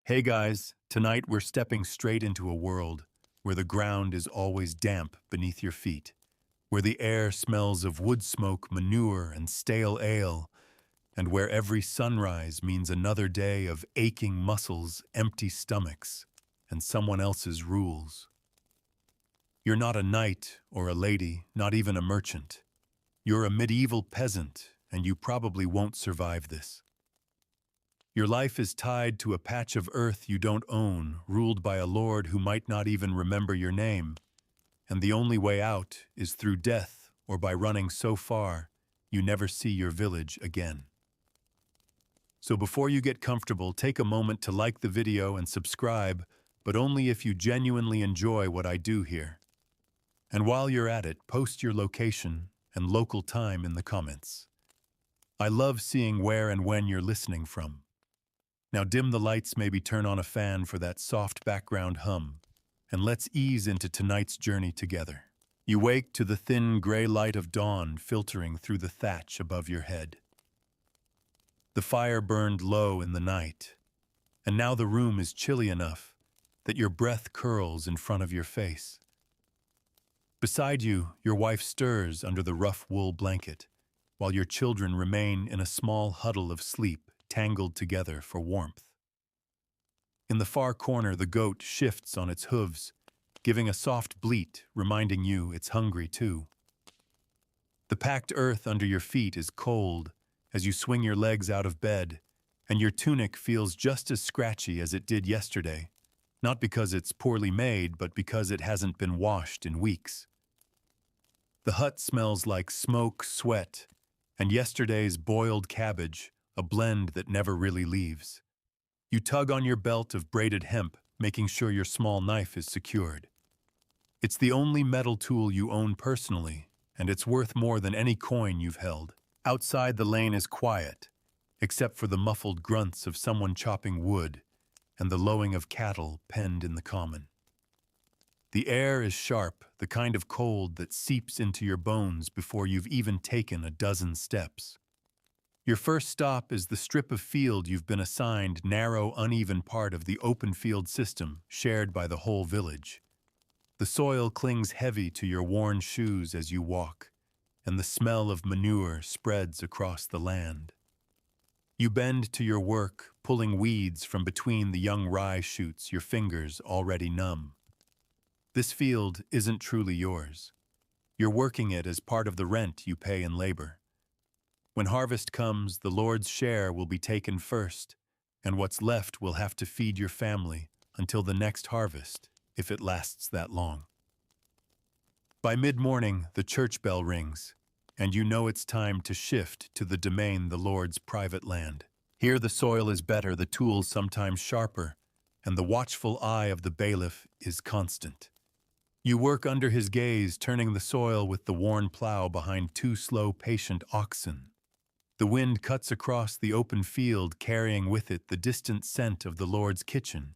Hey guys, tonight we're stepping straight into a world where the ground is always damp beneath your feet, where the air smells of wood smoke, manure, and stale ale, and where every sunrise means another day of aching muscles, empty stomachs, and someone else's rules. You're not a knight or a lady, not even a merchant. You're a medieval peasant, and you probably won't survive this. Your life is tied to a patch of earth you don't own, ruled by a lord who might not even remember your name, and the only way out is through death or by running so far you never see your village again. So before you get comfortable, take a moment to like the video and subscribe, but only if you genuinely enjoy what I do here. And while you're at it, post your location and local time in the comments. I love seeing where and when you're listening from. Now dim the lights, maybe turn on a fan for that soft background hum, and let's ease into tonight's journey together. You wake to the thin gray light of dawn filtering through the thatch above your head. The fire burned low in the night, and now the room is chilly enough that your breath curls in front of your face. Beside you, your wife stirs under the rough wool blanket, while your children remain in a small huddle of sleep, tangled together for warmth. In the far corner, the goat shifts on its hooves, giving a soft bleat, reminding you it's hungry too. The packed earth under your feet is cold as you swing your legs out of bed, and your tunic feels just as scratchy as it did yesterday, not because it's poorly made, but because it hasn't been washed in weeks. The hut smells like smoke, sweat, and yesterday's boiled cabbage, a blend that never really leaves. You tug on your belt of braided hemp, making sure your small knife is secured. It's the only metal tool you own personally, and it's worth more than any coin you've held. Outside, the lane is quiet, except for the muffled grunts of someone chopping wood and the lowing of cattle penned in the common. The air is sharp, the kind of cold that seeps into your bones before you've even taken a dozen steps. Your first stop is the strip of field you've been assigned, narrow, uneven part of the open field system shared by the whole village. The soil clings heavy to your worn shoes as you walk, and the smell of manure spreads across the land. You bend to your work, pulling weeds from between the young rye shoots, your fingers already numb. This field isn't truly yours. You're working it as part of the rent you pay in labor. When harvest comes, the Lord's share will be taken first, and what's left will have to feed your family until the next harvest, if it lasts that long. By mid-morning, the church bell rings, and you know it's time to shift to the domain, the Lord's private land. Here the soil is better, the tools sometimes sharper, and the watchful eye of the bailiff is constant. You work under his gaze, turning the soil with the worn plow behind two slow, patient oxen. The wind cuts across the open field, carrying with it the distant scent of the Lord's kitchen,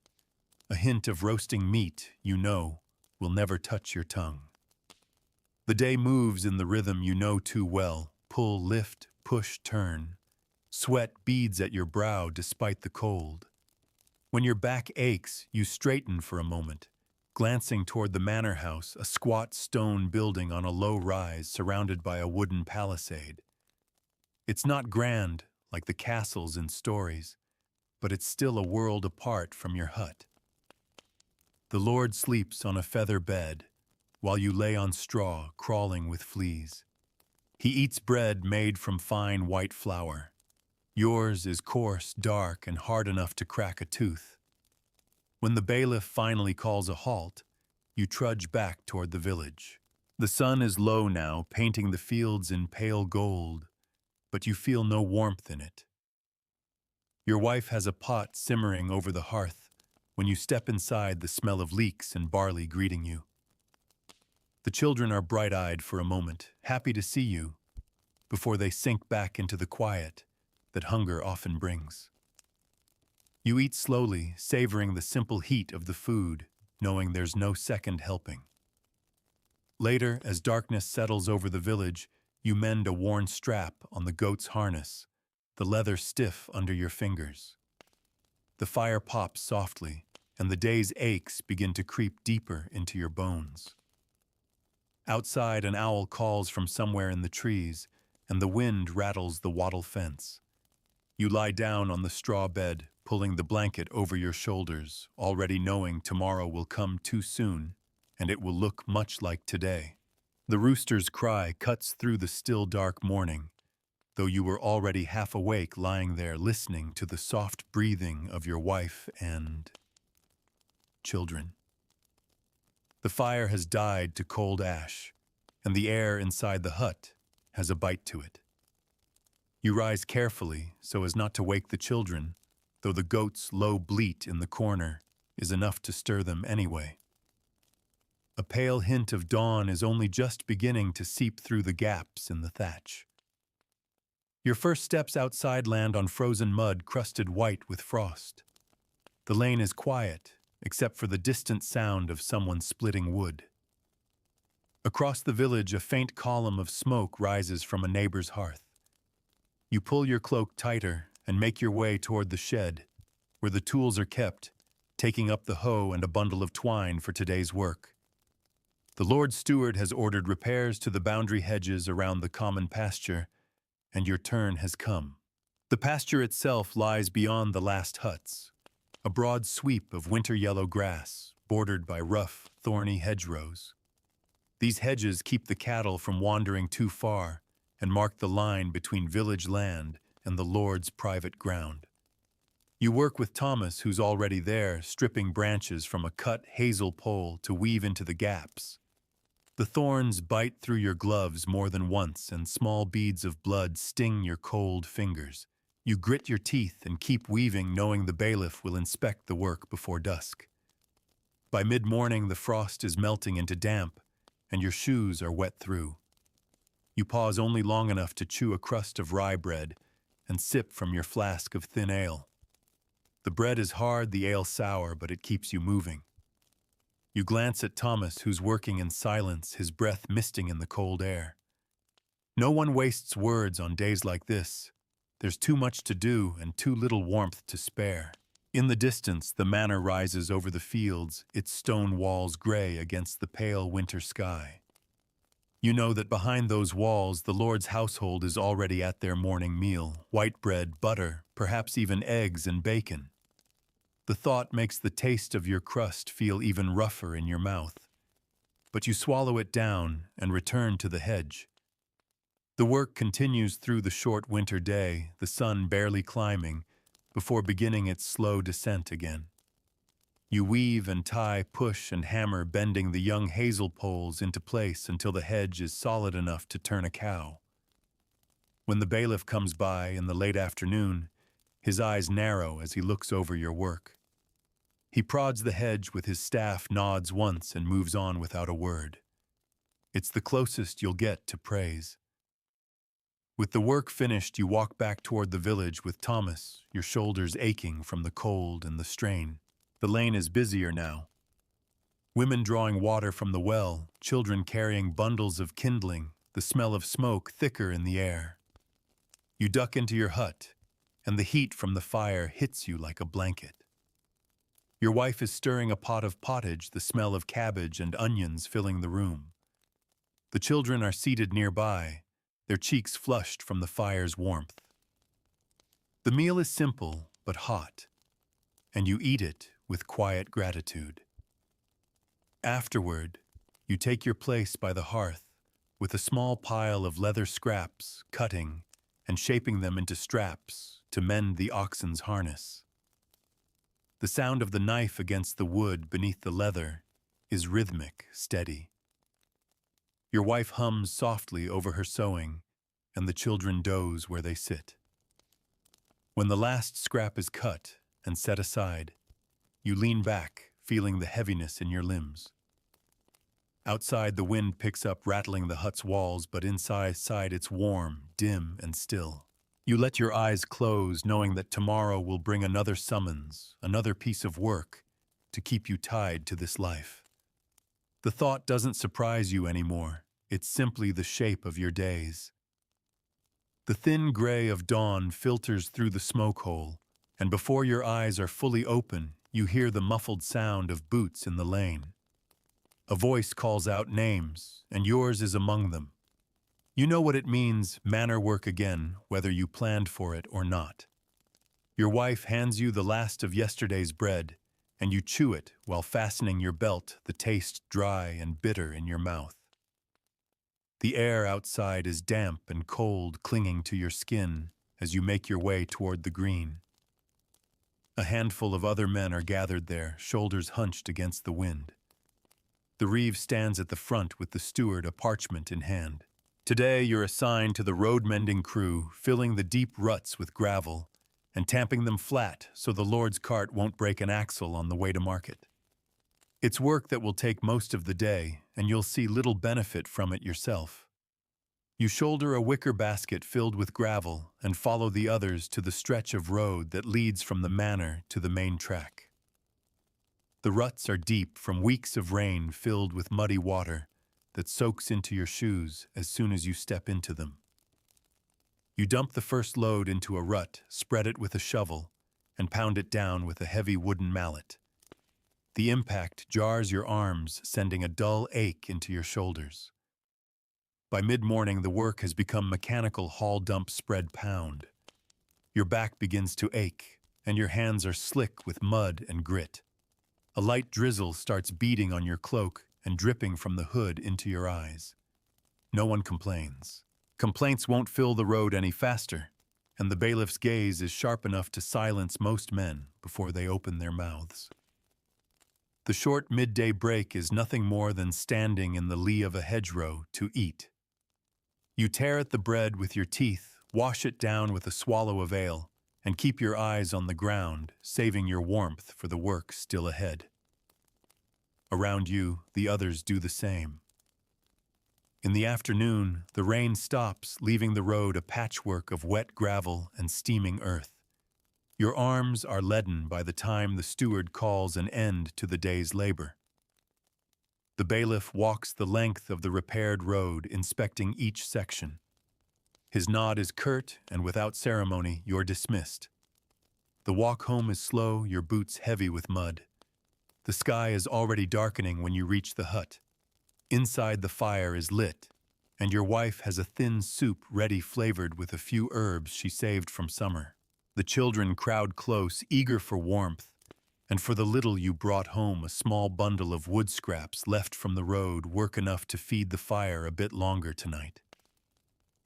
a hint of roasting meat you know will never touch your tongue. The day moves in the rhythm you know too well, pull, lift, push, turn. Sweat beads at your brow despite the cold. When your back aches, you straighten for a moment, glancing toward the manor house, a squat stone building on a low rise surrounded by a wooden palisade. It's not grand, like the castles in stories, but it's still a world apart from your hut. The Lord sleeps on a feather bed, while you lay on straw, crawling with fleas. He eats bread made from fine white flour. Yours is coarse, dark, and hard enough to crack a tooth. When the bailiff finally calls a halt, you trudge back toward the village. The sun is low now, painting the fields in pale gold, but you feel no warmth in it. Your wife has a pot simmering over the hearth. When you step inside, the smell of leeks and barley greeting you. The children are bright-eyed for a moment, happy to see you, before they sink back into the quiet that hunger often brings. You eat slowly, savoring the simple heat of the food, knowing there's no second helping. Later, as darkness settles over the village, you mend a worn strap on the goat's harness, the leather stiff under your fingers. The fire pops softly, and the day's aches begin to creep deeper into your bones. Outside, an owl calls from somewhere in the trees, and the wind rattles the wattle fence. You lie down on the straw bed, pulling the blanket over your shoulders, already knowing tomorrow will come too soon, and it will look much like today. The rooster's cry cuts through the still dark morning, though you were already half awake lying there listening to the soft breathing of your wife and children. The fire has died to cold ash, and the air inside the hut has a bite to it. You rise carefully so as not to wake the children, though the goat's low bleat in the corner is enough to stir them anyway. A pale hint of dawn is only just beginning to seep through the gaps in the thatch. Your first steps outside land on frozen mud crusted white with frost. The lane is quiet, except for the distant sound of someone splitting wood. Across the village, a faint column of smoke rises from a neighbor's hearth. You pull your cloak tighter and make your way toward the shed, where the tools are kept, taking up the hoe and a bundle of twine for today's work. The Lord Steward has ordered repairs to the boundary hedges around the common pasture, and your turn has come. The pasture itself lies beyond the last huts, a broad sweep of winter-yellow grass, bordered by rough, thorny hedgerows. These hedges keep the cattle from wandering too far and mark the line between village land and the Lord's private ground. You work with Thomas, who's already there, stripping branches from a cut hazel pole to weave into the gaps. The thorns bite through your gloves more than once, and small beads of blood sting your cold fingers. You grit your teeth and keep weaving, knowing the bailiff will inspect the work before dusk. By mid-morning, the frost is melting into damp, and your shoes are wet through. You pause only long enough to chew a crust of rye bread and sip from your flask of thin ale. The bread is hard, the ale sour, but it keeps you moving. You glance at Thomas, who's working in silence, his breath misting in the cold air. No one wastes words on days like this. There's too much to do and too little warmth to spare. In the distance, the manor rises over the fields, its stone walls gray against the pale winter sky. You know that behind those walls, the Lord's household is already at their morning meal, white bread, butter, perhaps even eggs and bacon. The thought makes the taste of your crust feel even rougher in your mouth, but you swallow it down and return to the hedge. The work continues through the short winter day, the sun barely climbing, before beginning its slow descent again. You weave and tie, push and hammer, bending the young hazel poles into place until the hedge is solid enough to turn a cow. When the bailiff comes by in the late afternoon, his eyes narrow as he looks over your work. He prods the hedge with his staff, nods once, and moves on without a word. It's the closest you'll get to praise. With the work finished, you walk back toward the village with Thomas, your shoulders aching from the cold and the strain. The lane is busier now. Women drawing water from the well, children carrying bundles of kindling, the smell of smoke thicker in the air. You duck into your hut, and the heat from the fire hits you like a blanket. Your wife is stirring a pot of pottage, the smell of cabbage and onions filling the room. The children are seated nearby, their cheeks flushed from the fire's warmth. The meal is simple but hot, and you eat it with quiet gratitude. Afterward, you take your place by the hearth with a small pile of leather scraps, cutting and shaping them into straps to mend the oxen's harness. The sound of the knife against the wood beneath the leather is rhythmic, steady. Your wife hums softly over her sewing, and the children doze where they sit. When the last scrap is cut and set aside, you lean back, feeling the heaviness in your limbs. Outside, the wind picks up, rattling the hut's walls, but inside it's warm, dim, and still. You let your eyes close, knowing that tomorrow will bring another summons, another piece of work, to keep you tied to this life. The thought doesn't surprise you anymore. It's simply the shape of your days. The thin gray of dawn filters through the smoke hole, and before your eyes are fully open, you hear the muffled sound of boots in the lane. A voice calls out names, and yours is among them. You know what it means, manor work again, whether you planned for it or not. Your wife hands you the last of yesterday's bread, and you chew it while fastening your belt, the taste dry and bitter in your mouth. The air outside is damp and cold, clinging to your skin as you make your way toward the green. A handful of other men are gathered there, shoulders hunched against the wind. The reeve stands at the front with the steward, a parchment in hand. Today you're assigned to the road-mending crew, filling the deep ruts with gravel and tamping them flat so the Lord's cart won't break an axle on the way to market. It's work that will take most of the day, and you'll see little benefit from it yourself. You shoulder a wicker basket filled with gravel and follow the others to the stretch of road that leads from the manor to the main track. The ruts are deep from weeks of rain filled with muddy water that soaks into your shoes as soon as you step into them. You dump the first load into a rut, spread it with a shovel, and pound it down with a heavy wooden mallet. The impact jars your arms, sending a dull ache into your shoulders. By mid-morning, the work has become mechanical haul dump spread pound. Your back begins to ache, and your hands are slick with mud and grit. A light drizzle starts beating on your cloak and dripping from the hood into your eyes. No one complains. Complaints won't fill the road any faster, and the bailiff's gaze is sharp enough to silence most men before they open their mouths. The short midday break is nothing more than standing in the lee of a hedgerow to eat. You tear at the bread with your teeth, wash it down with a swallow of ale, and keep your eyes on the ground, saving your warmth for the work still ahead. Around you, the others do the same. In the afternoon, the rain stops, leaving the road a patchwork of wet gravel and steaming earth. Your arms are leaden by the time the steward calls an end to the day's labor. The bailiff walks the length of the repaired road, inspecting each section. His nod is curt, and without ceremony, you're dismissed. The walk home is slow, your boots heavy with mud. The sky is already darkening when you reach the hut. Inside, the fire is lit, and your wife has a thin soup ready, flavored with a few herbs she saved from summer. The children crowd close, eager for warmth, and for the little you brought home a small bundle of wood scraps left from the road, work enough to feed the fire a bit longer tonight.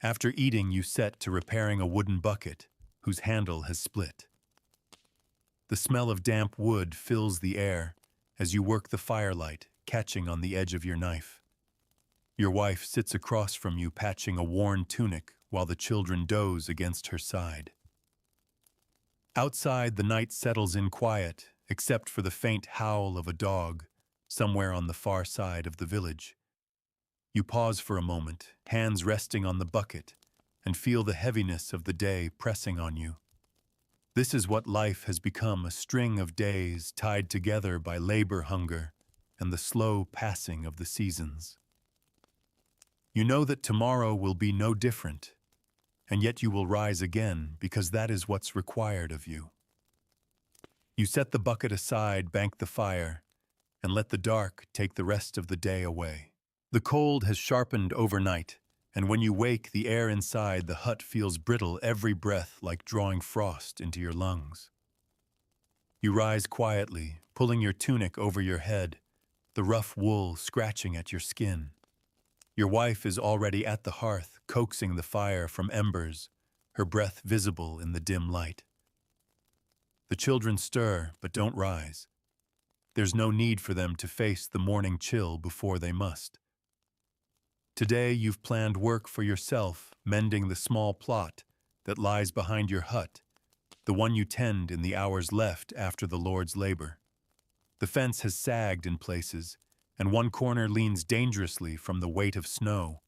After eating, you set to repairing a wooden bucket whose handle has split. The smell of damp wood fills the air as you work the firelight, catching on the edge of your knife. Your wife sits across from you, patching a worn tunic while the children doze against her side. Outside, the night settles in quiet, except for the faint howl of a dog somewhere on the far side of the village. You pause for a moment, hands resting on the bucket, and feel the heaviness of the day pressing on you. This is what life has become, a string of days tied together by labor hunger and the slow passing of the seasons. You know that tomorrow will be no different, and yet you will rise again because that is what's required of you. You set the bucket aside, bank the fire, and let the dark take the rest of the day away. The cold has sharpened overnight, and when you wake, the air inside the hut feels brittle, every breath like drawing frost into your lungs. You rise quietly, pulling your tunic over your head, the rough wool scratching at your skin. Your wife is already at the hearth, coaxing the fire from embers, her breath visible in the dim light. The children stir, but don't rise. There's no need for them to face the morning chill before they must. Today you've planned work for yourself, mending the small plot that lies behind your hut, the one you tend in the hours left after the Lord's labor. The fence has sagged in places, and one corner leans dangerously from the weight of snow.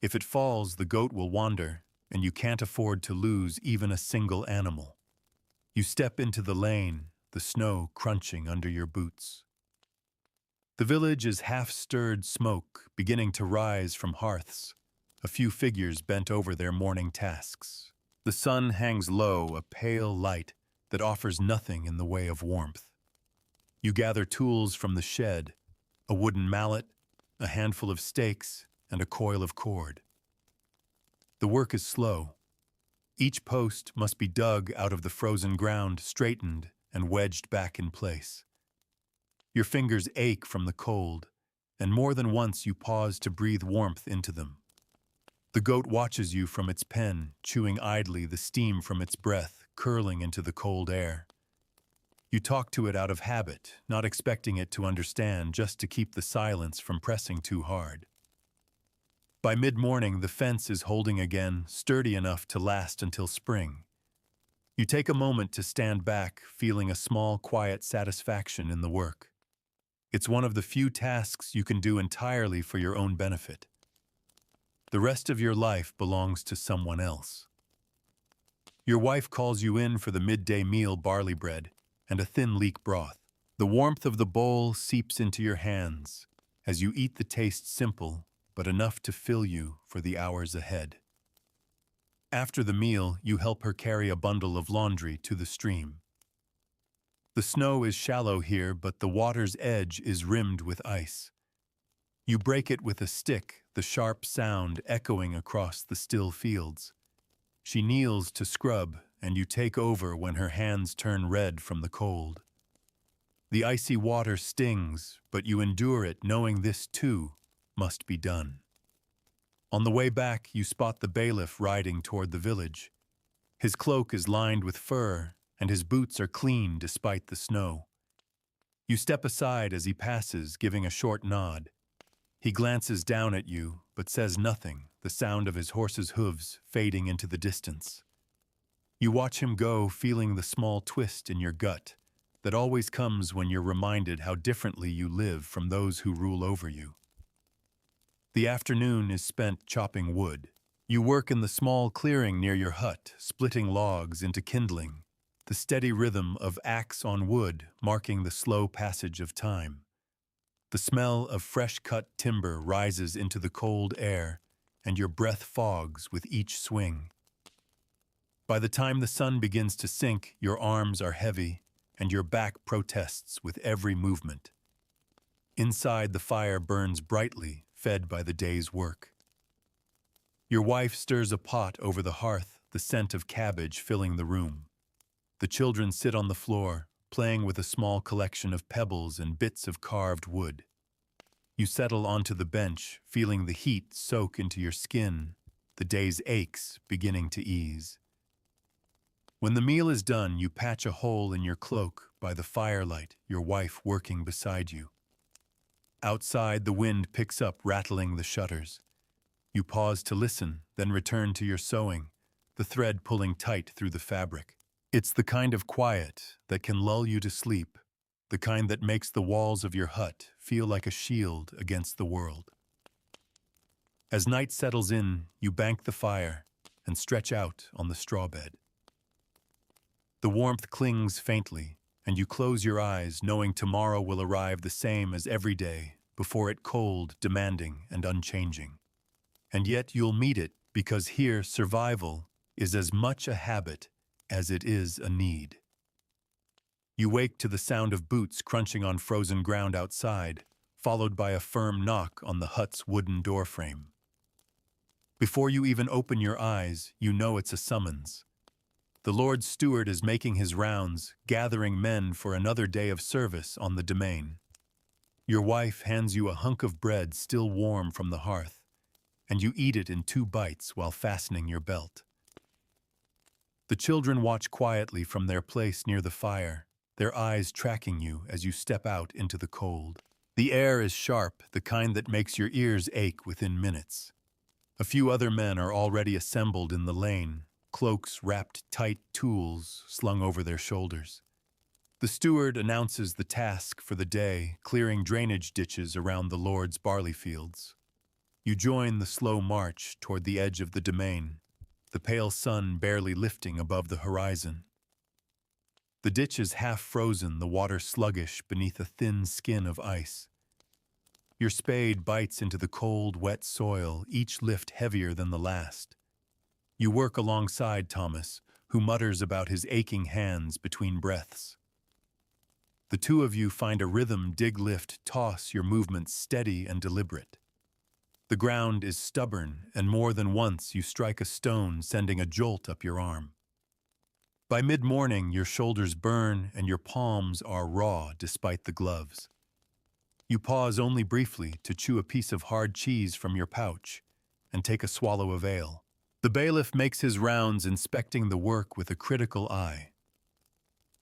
If it falls, the goat will wander, and you can't afford to lose even a single animal. You step into the lane, the snow crunching under your boots. The village is half-stirred smoke beginning to rise from hearths, a few figures bent over their morning tasks. The sun hangs low, a pale light, that offers nothing in the way of warmth. You gather tools from the shed, a wooden mallet, a handful of stakes, and a coil of cord. The work is slow. Each post must be dug out of the frozen ground, straightened, and wedged back in place. Your fingers ache from the cold, and more than once you pause to breathe warmth into them. The goat watches you from its pen, chewing idly, the steam from its breath curling into the cold air. You talk to it out of habit, not expecting it to understand, just to keep the silence from pressing too hard. By mid-morning, the fence is holding again, sturdy enough to last until spring. You take a moment to stand back, feeling a small, quiet satisfaction in the work. It's one of the few tasks you can do entirely for your own benefit. The rest of your life belongs to someone else. Your wife calls you in for the midday meal, barley bread and a thin leek broth. The warmth of the bowl seeps into your hands as you eat, the taste simple, but enough to fill you for the hours ahead. After the meal, you help her carry a bundle of laundry to the stream. The snow is shallow here, but the water's edge is rimmed with ice. You break it with a stick, the sharp sound echoing across the still fields. She kneels to scrub, and you take over when her hands turn red from the cold. The icy water stings, but you endure it, knowing this too must be done. On the way back, you spot the bailiff riding toward the village. His cloak is lined with fur, and his boots are clean despite the snow. You step aside as he passes, giving a short nod. He glances down at you, but says nothing, the sound of his horse's hooves fading into the distance. You watch him go, feeling the small twist in your gut that always comes when you're reminded how differently you live from those who rule over you. The afternoon is spent chopping wood. You work in the small clearing near your hut, splitting logs into kindling, the steady rhythm of axe on wood marking the slow passage of time. The smell of fresh-cut timber rises into the cold air, and your breath fogs with each swing. By the time the sun begins to sink, your arms are heavy, and your back protests with every movement. Inside, the fire burns brightly, fed by the day's work. Your wife stirs a pot over the hearth, the scent of cabbage filling the room. The children sit on the floor, playing with a small collection of pebbles and bits of carved wood. You settle onto the bench, feeling the heat soak into your skin, the day's aches beginning to ease. When the meal is done, you patch a hole in your cloak by the firelight, your wife working beside you. Outside, the wind picks up, rattling the shutters. You pause to listen, then return to your sewing, the thread pulling tight through the fabric. It's the kind of quiet that can lull you to sleep, the kind that makes the walls of your hut feel like a shield against the world. As night settles in, you bank the fire and stretch out on the straw bed. The warmth clings faintly, and you close your eyes, knowing tomorrow will arrive the same as every day, before it cold, demanding, and unchanging. And yet you'll meet it, because here survival is as much a habit as it is a need. You wake to the sound of boots crunching on frozen ground outside, followed by a firm knock on the hut's wooden doorframe. Before you even open your eyes, you know it's a summons. The Lord's steward is making his rounds, gathering men for another day of service on the domain. Your wife hands you a hunk of bread still warm from the hearth, and you eat it in 2 bites while fastening your belt. The children watch quietly from their place near the fire, their eyes tracking you as you step out into the cold. The air is sharp, the kind that makes your ears ache within minutes. A few other men are already assembled in the lane, cloaks wrapped tight, tools slung over their shoulders. The steward announces the task for the day, clearing drainage ditches around the Lord's barley fields. You join the slow march toward the edge of the domain, the pale sun barely lifting above the horizon. The ditch is half frozen, the water sluggish beneath a thin skin of ice. Your spade bites into the cold, wet soil, each lift heavier than the last. You work alongside Thomas, who mutters about his aching hands between breaths. The two of you find a rhythm, dig, lift, toss, your movements steady and deliberate. The ground is stubborn, and more than once you strike a stone, sending a jolt up your arm. By mid-morning, your shoulders burn and your palms are raw despite the gloves. You pause only briefly to chew a piece of hard cheese from your pouch and take a swallow of ale. The bailiff makes his rounds, inspecting the work with a critical eye.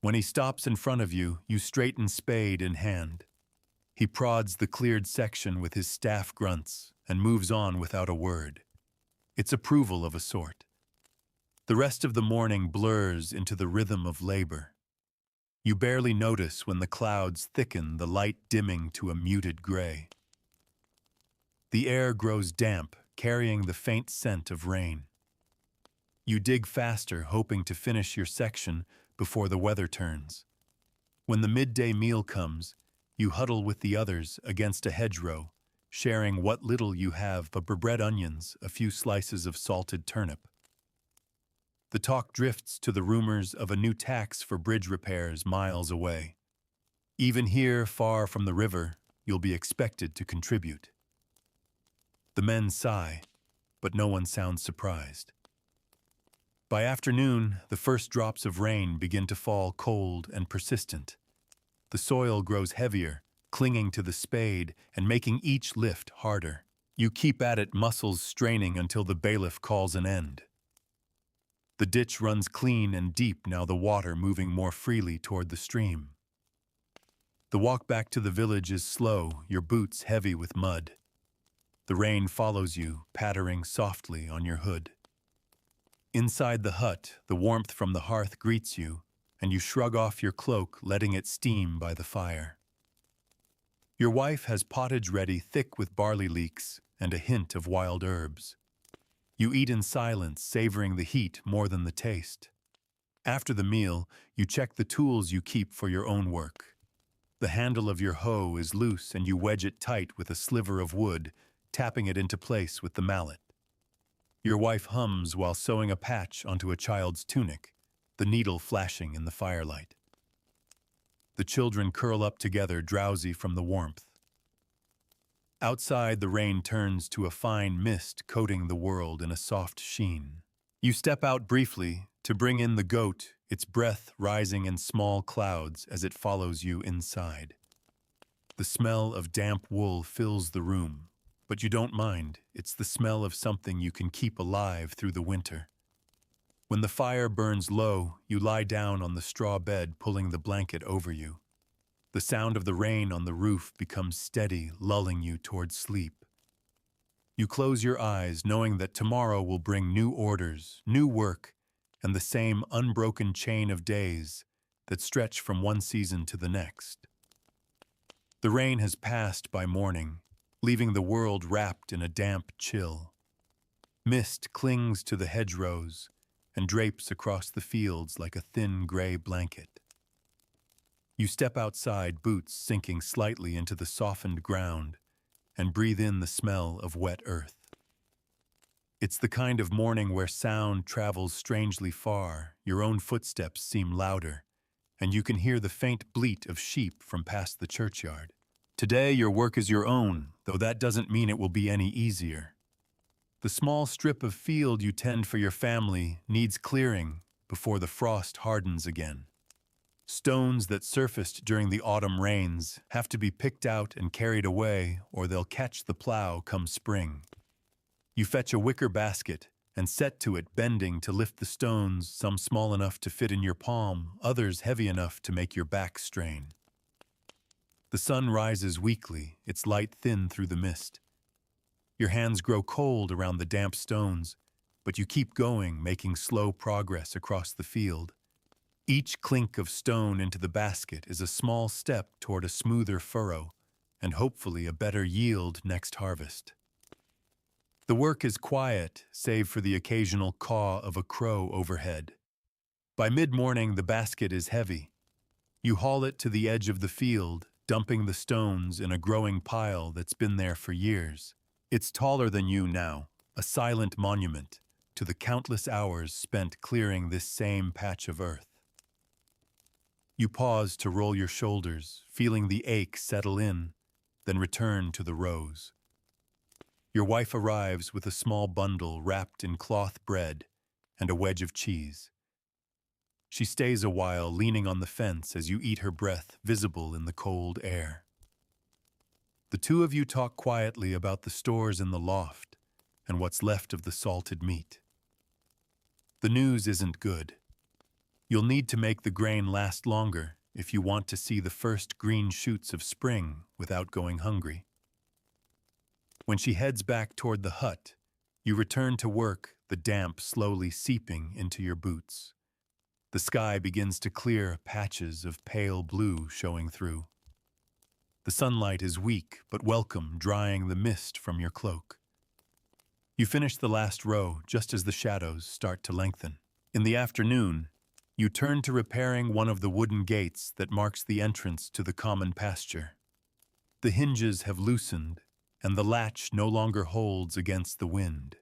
When he stops in front of you, you straighten, spade in hand. He prods the cleared section with his staff grunts and moves on without a word. It's approval of a sort. The rest of the morning blurs into the rhythm of labor. You barely notice when the clouds thicken, the light dimming to a muted gray. The air grows damp, carrying the faint scent of rain. You dig faster, hoping to finish your section before the weather turns. When the midday meal comes, you huddle with the others against a hedgerow, sharing what little you have but bread, onions, a few slices of salted turnip. The talk drifts to the rumors of a new tax for bridge repairs miles away. Even here, far from the river, you'll be expected to contribute. The men sigh, but no one sounds surprised. By afternoon, the first drops of rain begin to fall, cold and persistent. The soil grows heavier, clinging to the spade and making each lift harder. You keep at it, muscles straining until the bailiff calls an end. The ditch runs clean and deep now, the water moving more freely toward the stream. The walk back to the village is slow, your boots heavy with mud. The rain follows you, pattering softly on your hood. Inside the hut, the warmth from the hearth greets you, and you shrug off your cloak, letting it steam by the fire. Your wife has pottage ready, thick with barley leeks and a hint of wild herbs. You eat in silence, savoring the heat more than the taste. After the meal, you check the tools you keep for your own work. The handle of your hoe is loose and you wedge it tight with a sliver of wood, tapping it into place with the mallet. Your wife hums while sewing a patch onto a child's tunic, the needle flashing in the firelight. The children curl up together, drowsy from the warmth. Outside, the rain turns to a fine mist, coating the world in a soft sheen. You step out briefly to bring in the goat, its breath rising in small clouds as it follows you inside. The smell of damp wool fills the room, but you don't mind. It's the smell of something you can keep alive through the winter. When the fire burns low, you lie down on the straw bed, pulling the blanket over you. The sound of the rain on the roof becomes steady, lulling you towards sleep. You close your eyes, knowing that tomorrow will bring new orders, new work, and the same unbroken chain of days that stretch from one season to the next. The rain has passed by morning, leaving the world wrapped in a damp chill. Mist clings to the hedgerows and drapes across the fields like a thin gray blanket. You step outside, boots sinking slightly into the softened ground, and breathe in the smell of wet earth. It's the kind of morning where sound travels strangely far, your own footsteps seem louder, and you can hear the faint bleat of sheep from past the churchyard. Today your work is your own, though that doesn't mean it will be any easier. The small strip of field you tend for your family needs clearing before the frost hardens again. Stones that surfaced during the autumn rains have to be picked out and carried away, or they'll catch the plow come spring. You fetch a wicker basket and set to it, bending to lift the stones, some small enough to fit in your palm, others heavy enough to make your back strain. The sun rises weakly, its light thin through the mist. Your hands grow cold around the damp stones, but you keep going, making slow progress across the field. Each clink of stone into the basket is a small step toward a smoother furrow and hopefully a better yield next harvest. The work is quiet, save for the occasional caw of a crow overhead. By mid-morning, the basket is heavy. You haul it to the edge of the field, dumping the stones in a growing pile that's been there for years. It's taller than you now, a silent monument, to the countless hours spent clearing this same patch of earth. You pause to roll your shoulders, feeling the ache settle in, then return to the rows. Your wife arrives with a small bundle wrapped in cloth bread and a wedge of cheese. She stays a while, leaning on the fence as you eat, her breath visible in the cold air. The two of you talk quietly about the stores in the loft and what's left of the salted meat. The news isn't good. You'll need to make the grain last longer if you want to see the first green shoots of spring without going hungry. When she heads back toward the hut, you return to work, the damp slowly seeping into your boots. The sky begins to clear, patches of pale blue showing through. The sunlight is weak but welcome, drying the mist from your cloak. You finish the last row just as the shadows start to lengthen. In the afternoon, you turn to repairing one of the wooden gates that marks the entrance to the common pasture. The hinges have loosened, and the latch no longer holds against the wind.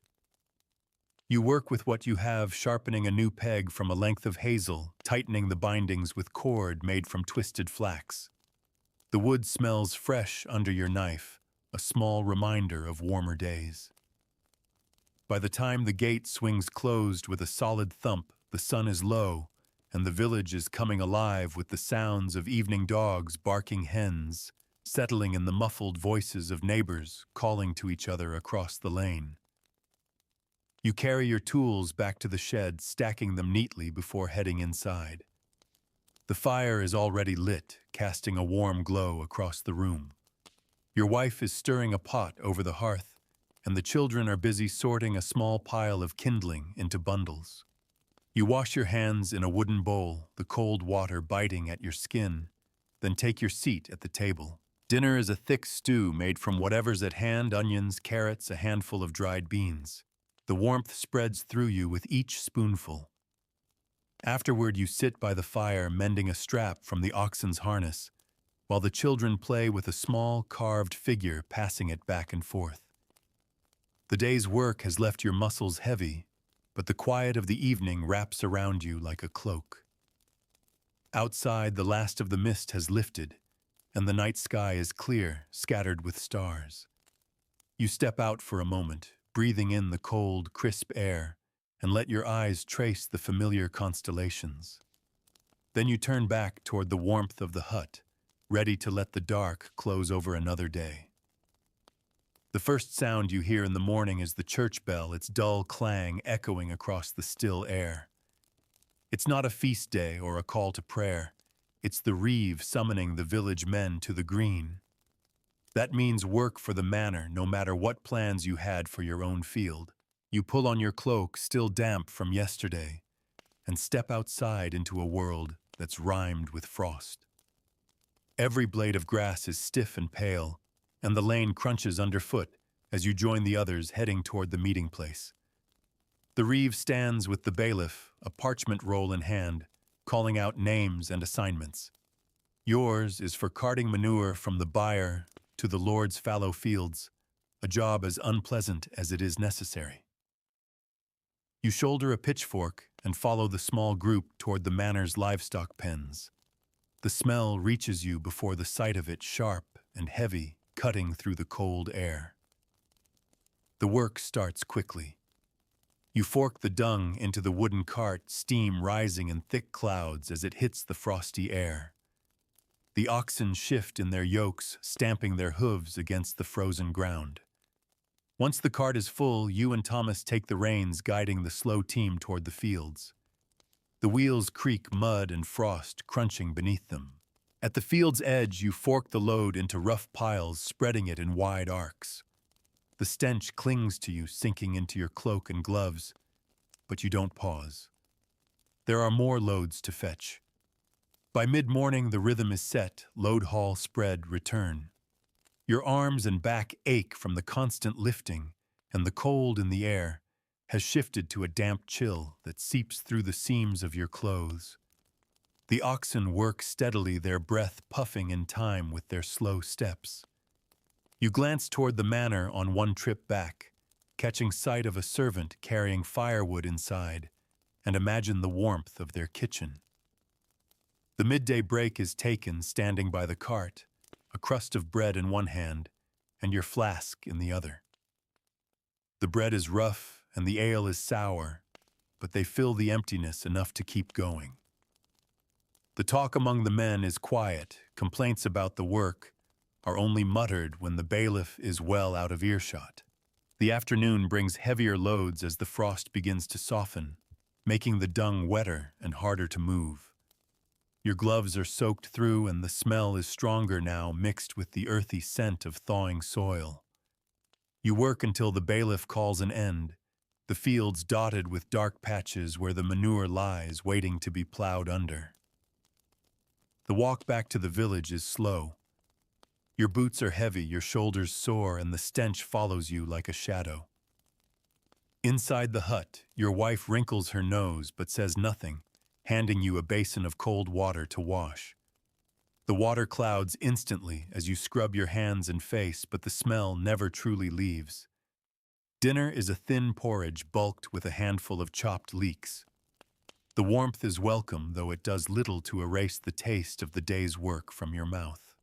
You work with what you have, sharpening a new peg from a length of hazel, tightening the bindings with cord made from twisted flax. The wood smells fresh under your knife, a small reminder of warmer days. By the time the gate swings closed with a solid thump, the sun is low, and the village is coming alive with the sounds of evening dogs barking, hens settling in the muffled voices of neighbors calling to each other across the lane. You carry your tools back to the shed, stacking them neatly before heading inside. The fire is already lit, casting a warm glow across the room. Your wife is stirring a pot over the hearth, and the children are busy sorting a small pile of kindling into bundles. You wash your hands in a wooden bowl, the cold water biting at your skin, then take your seat at the table. Dinner is a thick stew made from whatever's at hand: onions, carrots, a handful of dried beans. The warmth spreads through you with each spoonful. Afterward, you sit by the fire, mending a strap from the oxen's harness, while the children play with a small carved figure, passing it back and forth. The day's work has left your muscles heavy, but the quiet of the evening wraps around you like a cloak. Outside, the last of the mist has lifted, and the night sky is clear, scattered with stars. You step out for a moment, breathing in the cold, crisp air, and let your eyes trace the familiar constellations. Then you turn back toward the warmth of the hut, ready to let the dark close over another day. The first sound you hear in the morning is the church bell, its dull clang echoing across the still air. It's not a feast day or a call to prayer. It's the reeve summoning the village men to the green. That means work for the manor, no matter what plans you had for your own field. You pull on your cloak, still damp from yesterday, and step outside into a world that's rimed with frost. Every blade of grass is stiff and pale, and the lane crunches underfoot as you join the others heading toward the meeting place. The reeve stands with the bailiff, a parchment roll in hand, calling out names and assignments. Yours is for carting manure from the byre to the Lord's fallow fields, a job as unpleasant as it is necessary. You shoulder a pitchfork and follow the small group toward the manor's livestock pens. The smell reaches you before the sight of it, sharp and heavy, cutting through the cold air. The work starts quickly. You fork the dung into the wooden cart, steam rising in thick clouds as it hits the frosty air. The oxen shift in their yokes, stamping their hooves against the frozen ground. Once the cart is full, you and Thomas take the reins, guiding the slow team toward the fields. The wheels creak, mud and frost crunching beneath them. At the field's edge, you fork the load into rough piles, spreading it in wide arcs. The stench clings to you, sinking into your cloak and gloves, but you don't pause. There are more loads to fetch. By mid-morning, the rhythm is set, load haul, spread, return. Your arms and back ache from the constant lifting, and the cold in the air has shifted to a damp chill that seeps through the seams of your clothes. The oxen work steadily, their breath puffing in time with their slow steps. You glance toward the manor on one trip back, catching sight of a servant carrying firewood inside, and imagine the warmth of their kitchen. The midday break is taken standing by the cart, a crust of bread in one hand and your flask in the other. The bread is rough and the ale is sour, but they fill the emptiness enough to keep going. The talk among the men is quiet. Complaints about the work are only muttered when the bailiff is well out of earshot. The afternoon brings heavier loads as the frost begins to soften, making the dung wetter and harder to move. Your gloves are soaked through and the smell is stronger now, mixed with the earthy scent of thawing soil. You work until the bailiff calls an end, the fields dotted with dark patches where the manure lies waiting to be plowed under. The walk back to the village is slow. Your boots are heavy, your shoulders sore, and the stench follows you like a shadow. Inside the hut, your wife wrinkles her nose but says nothing, handing you a basin of cold water to wash. The water clouds instantly as you scrub your hands and face, but the smell never truly leaves. Dinner is a thin porridge bulked with a handful of chopped leeks. The warmth is welcome, though it does little to erase the taste of the day's work from your mouth.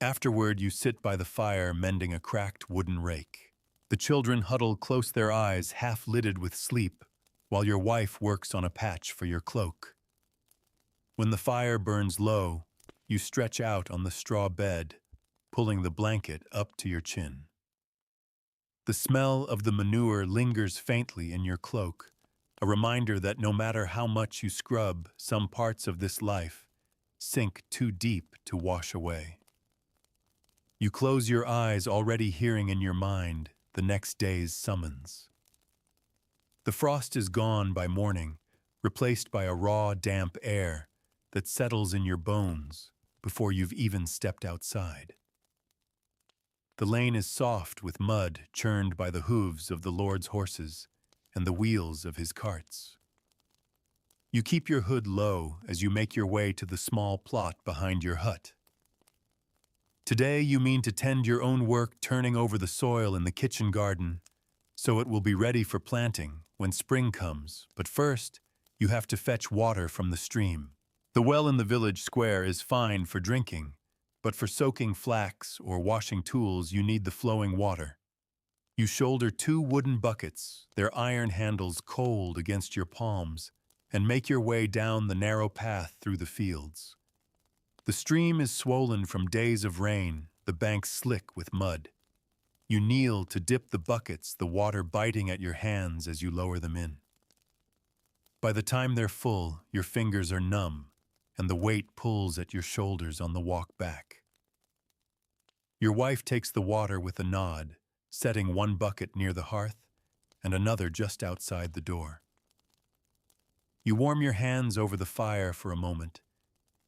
Afterward, you sit by the fire mending a cracked wooden rake. The children huddle close, their eyes half-lidded with sleep, while your wife works on a patch for your cloak. When the fire burns low, you stretch out on the straw bed, pulling the blanket up to your chin. The smell of the manure lingers faintly in your cloak, a reminder that no matter how much you scrub, some parts of this life sink too deep to wash away. You close your eyes, already hearing in your mind the next day's summons. The frost is gone by morning, replaced by a raw, damp air that settles in your bones before you've even stepped outside. The lane is soft with mud churned by the hooves of the Lord's horses and the wheels of his carts. You keep your hood low as you make your way to the small plot behind your hut. Today you mean to tend your own work, turning over the soil in the kitchen garden so it will be ready for planting when spring comes, but first you have to fetch water from the stream. The well in the village square is fine for drinking, but for soaking flax or washing tools you need the flowing water. You shoulder 2 wooden buckets, their iron handles cold against your palms, and make your way down the narrow path through the fields. The stream is swollen from days of rain, the banks slick with mud. You kneel to dip the buckets, the water biting at your hands as you lower them in. By the time they're full, your fingers are numb, and the weight pulls at your shoulders on the walk back. Your wife takes the water with a nod, setting one bucket near the hearth and another just outside the door. You warm your hands over the fire for a moment,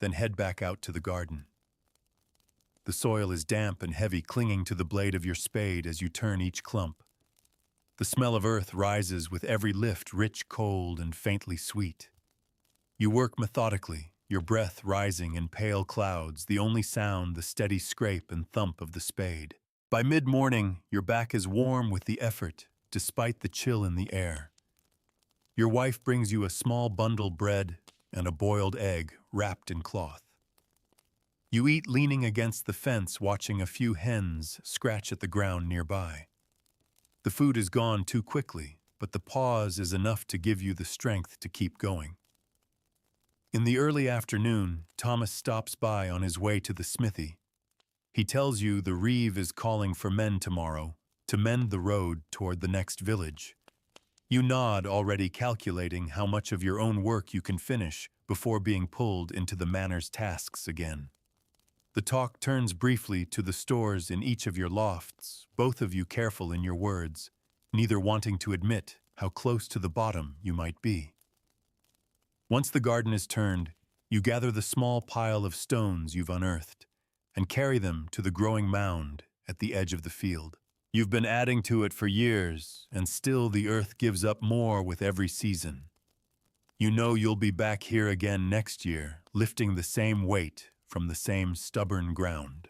then head back out to the garden. The soil is damp and heavy, clinging to the blade of your spade as you turn each clump. The smell of earth rises with every lift, rich, cold, and faintly sweet. You work methodically, your breath rising in pale clouds, the only sound the steady scrape and thump of the spade. By mid-morning, your back is warm with the effort, despite the chill in the air. Your wife brings you a small bundle bread and a boiled egg wrapped in cloth. You eat leaning against the fence, watching a few hens scratch at the ground nearby. The food is gone too quickly, but the pause is enough to give you the strength to keep going. In the early afternoon, Thomas stops by on his way to the smithy. He tells you the reeve is calling for men tomorrow to mend the road toward the next village. You nod, already calculating how much of your own work you can finish before being pulled into the manor's tasks again. The talk turns briefly to the stores in each of your lofts, both of you careful in your words, neither wanting to admit how close to the bottom you might be. Once the garden is turned, you gather the small pile of stones you've unearthed and carry them to the growing mound at the edge of the field. You've been adding to it for years, and still the earth gives up more with every season. You know you'll be back here again next year, lifting the same weight from the same stubborn ground.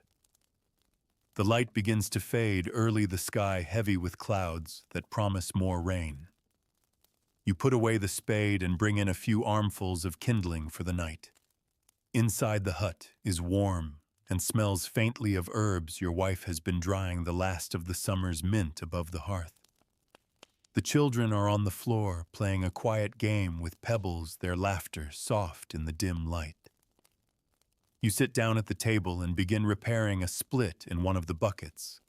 The light begins to fade, early the sky heavy with clouds that promise more rain. You put away the spade and bring in a few armfuls of kindling for the night. Inside the hut is warm and smells faintly of herbs your wife has been drying the last of the summer's mint above the hearth. The children are on the floor playing a quiet game with pebbles, their laughter soft in the dim light. You sit down at the table and begin repairing a split in one of the buckets.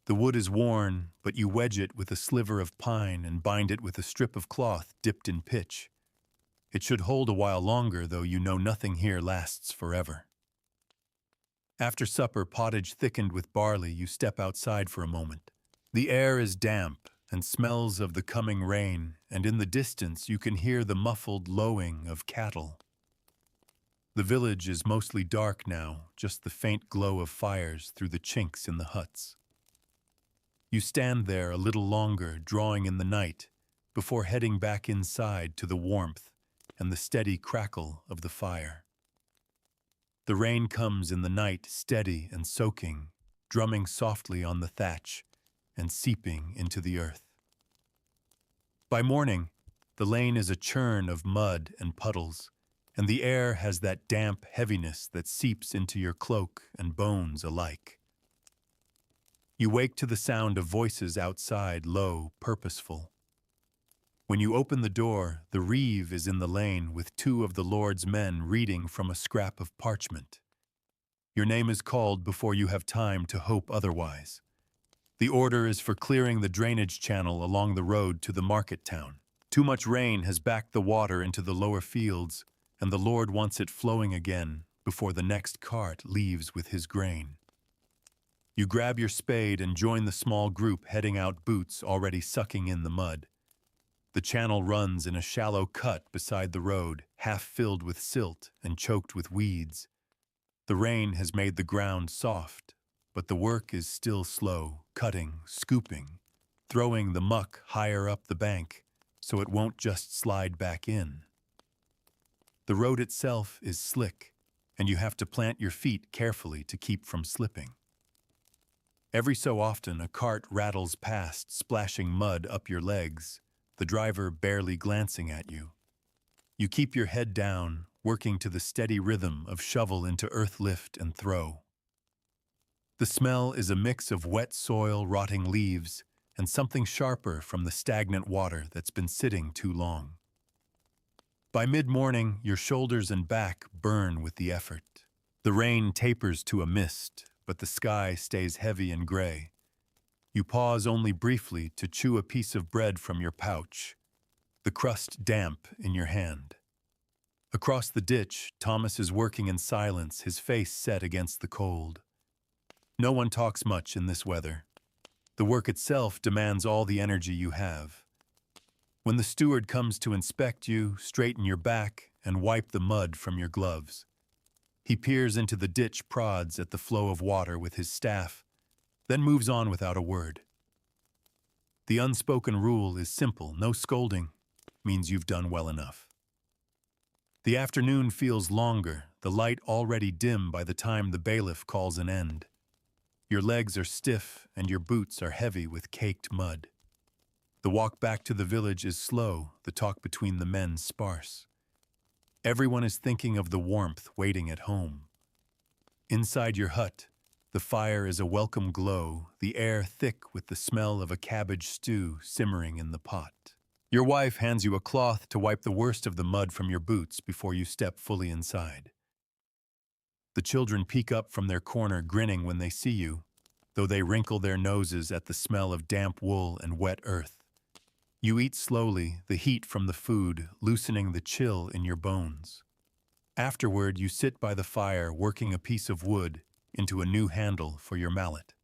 The wood is worn, but you wedge it with a sliver of pine and bind it with a strip of cloth dipped in pitch. It should hold a while longer, though you know nothing here lasts forever. After supper, pottage thickened with barley, you step outside for a moment. The air is damp and smells of the coming rain, and in the distance you can hear the muffled lowing of cattle. The village is mostly dark now, just the faint glow of fires through the chinks in the huts. You stand there a little longer, drawing in the night, before heading back inside to the warmth and the steady crackle of the fire. The rain comes in the night, steady and soaking, drumming softly on the thatch and seeping into the earth. By morning, the lane is a churn of mud and puddles, and the air has that damp heaviness that seeps into your cloak and bones alike. You wake to the sound of voices outside, low, purposeful. When you open the door, the reeve is in the lane with two of the Lord's men reading from a scrap of parchment. Your name is called before you have time to hope otherwise. The order is for clearing the drainage channel along the road to the market town. Too much rain has backed the water into the lower fields, and the Lord wants it flowing again before the next cart leaves with his grain. You grab your spade and join the small group heading out, boots already sucking in the mud. The channel runs in a shallow cut beside the road, half filled with silt and choked with weeds. The rain has made the ground soft, but the work is still slow, cutting, scooping, throwing the muck higher up the bank so it won't just slide back in. The road itself is slick, and you have to plant your feet carefully to keep from slipping. Every so often, a cart rattles past, splashing mud up your legs, the driver barely glancing at you. You keep your head down, working to the steady rhythm of shovel into earth lift and throw. The smell is a mix of wet soil, rotting leaves, and something sharper from the stagnant water that's been sitting too long. By mid-morning, your shoulders and back burn with the effort. The rain tapers to a mist, but the sky stays heavy and gray. You pause only briefly to chew a piece of bread from your pouch, the crust damp in your hand. Across the ditch, Thomas is working in silence, his face set against the cold. No one talks much in this weather. The work itself demands all the energy you have. When the steward comes to inspect you, straighten your back and wipe the mud from your gloves. He peers into the ditch, prods at the flow of water with his staff, then moves on without a word. The unspoken rule is simple: no scolding means you've done well enough. The afternoon feels longer, the light already dim by the time the bailiff calls an end. Your legs are stiff and your boots are heavy with caked mud. The walk back to the village is slow, the talk between the men sparse. Everyone is thinking of the warmth waiting at home. Inside your hut, the fire is a welcome glow, the air thick with the smell of a cabbage stew simmering in the pot. Your wife hands you a cloth to wipe the worst of the mud from your boots before you step fully inside. The children peek up from their corner, grinning when they see you, though they wrinkle their noses at the smell of damp wool and wet earth. You eat slowly, the heat from the food loosening the chill in your bones. Afterward, you sit by the fire, working a piece of wood into a new handle for your mallet.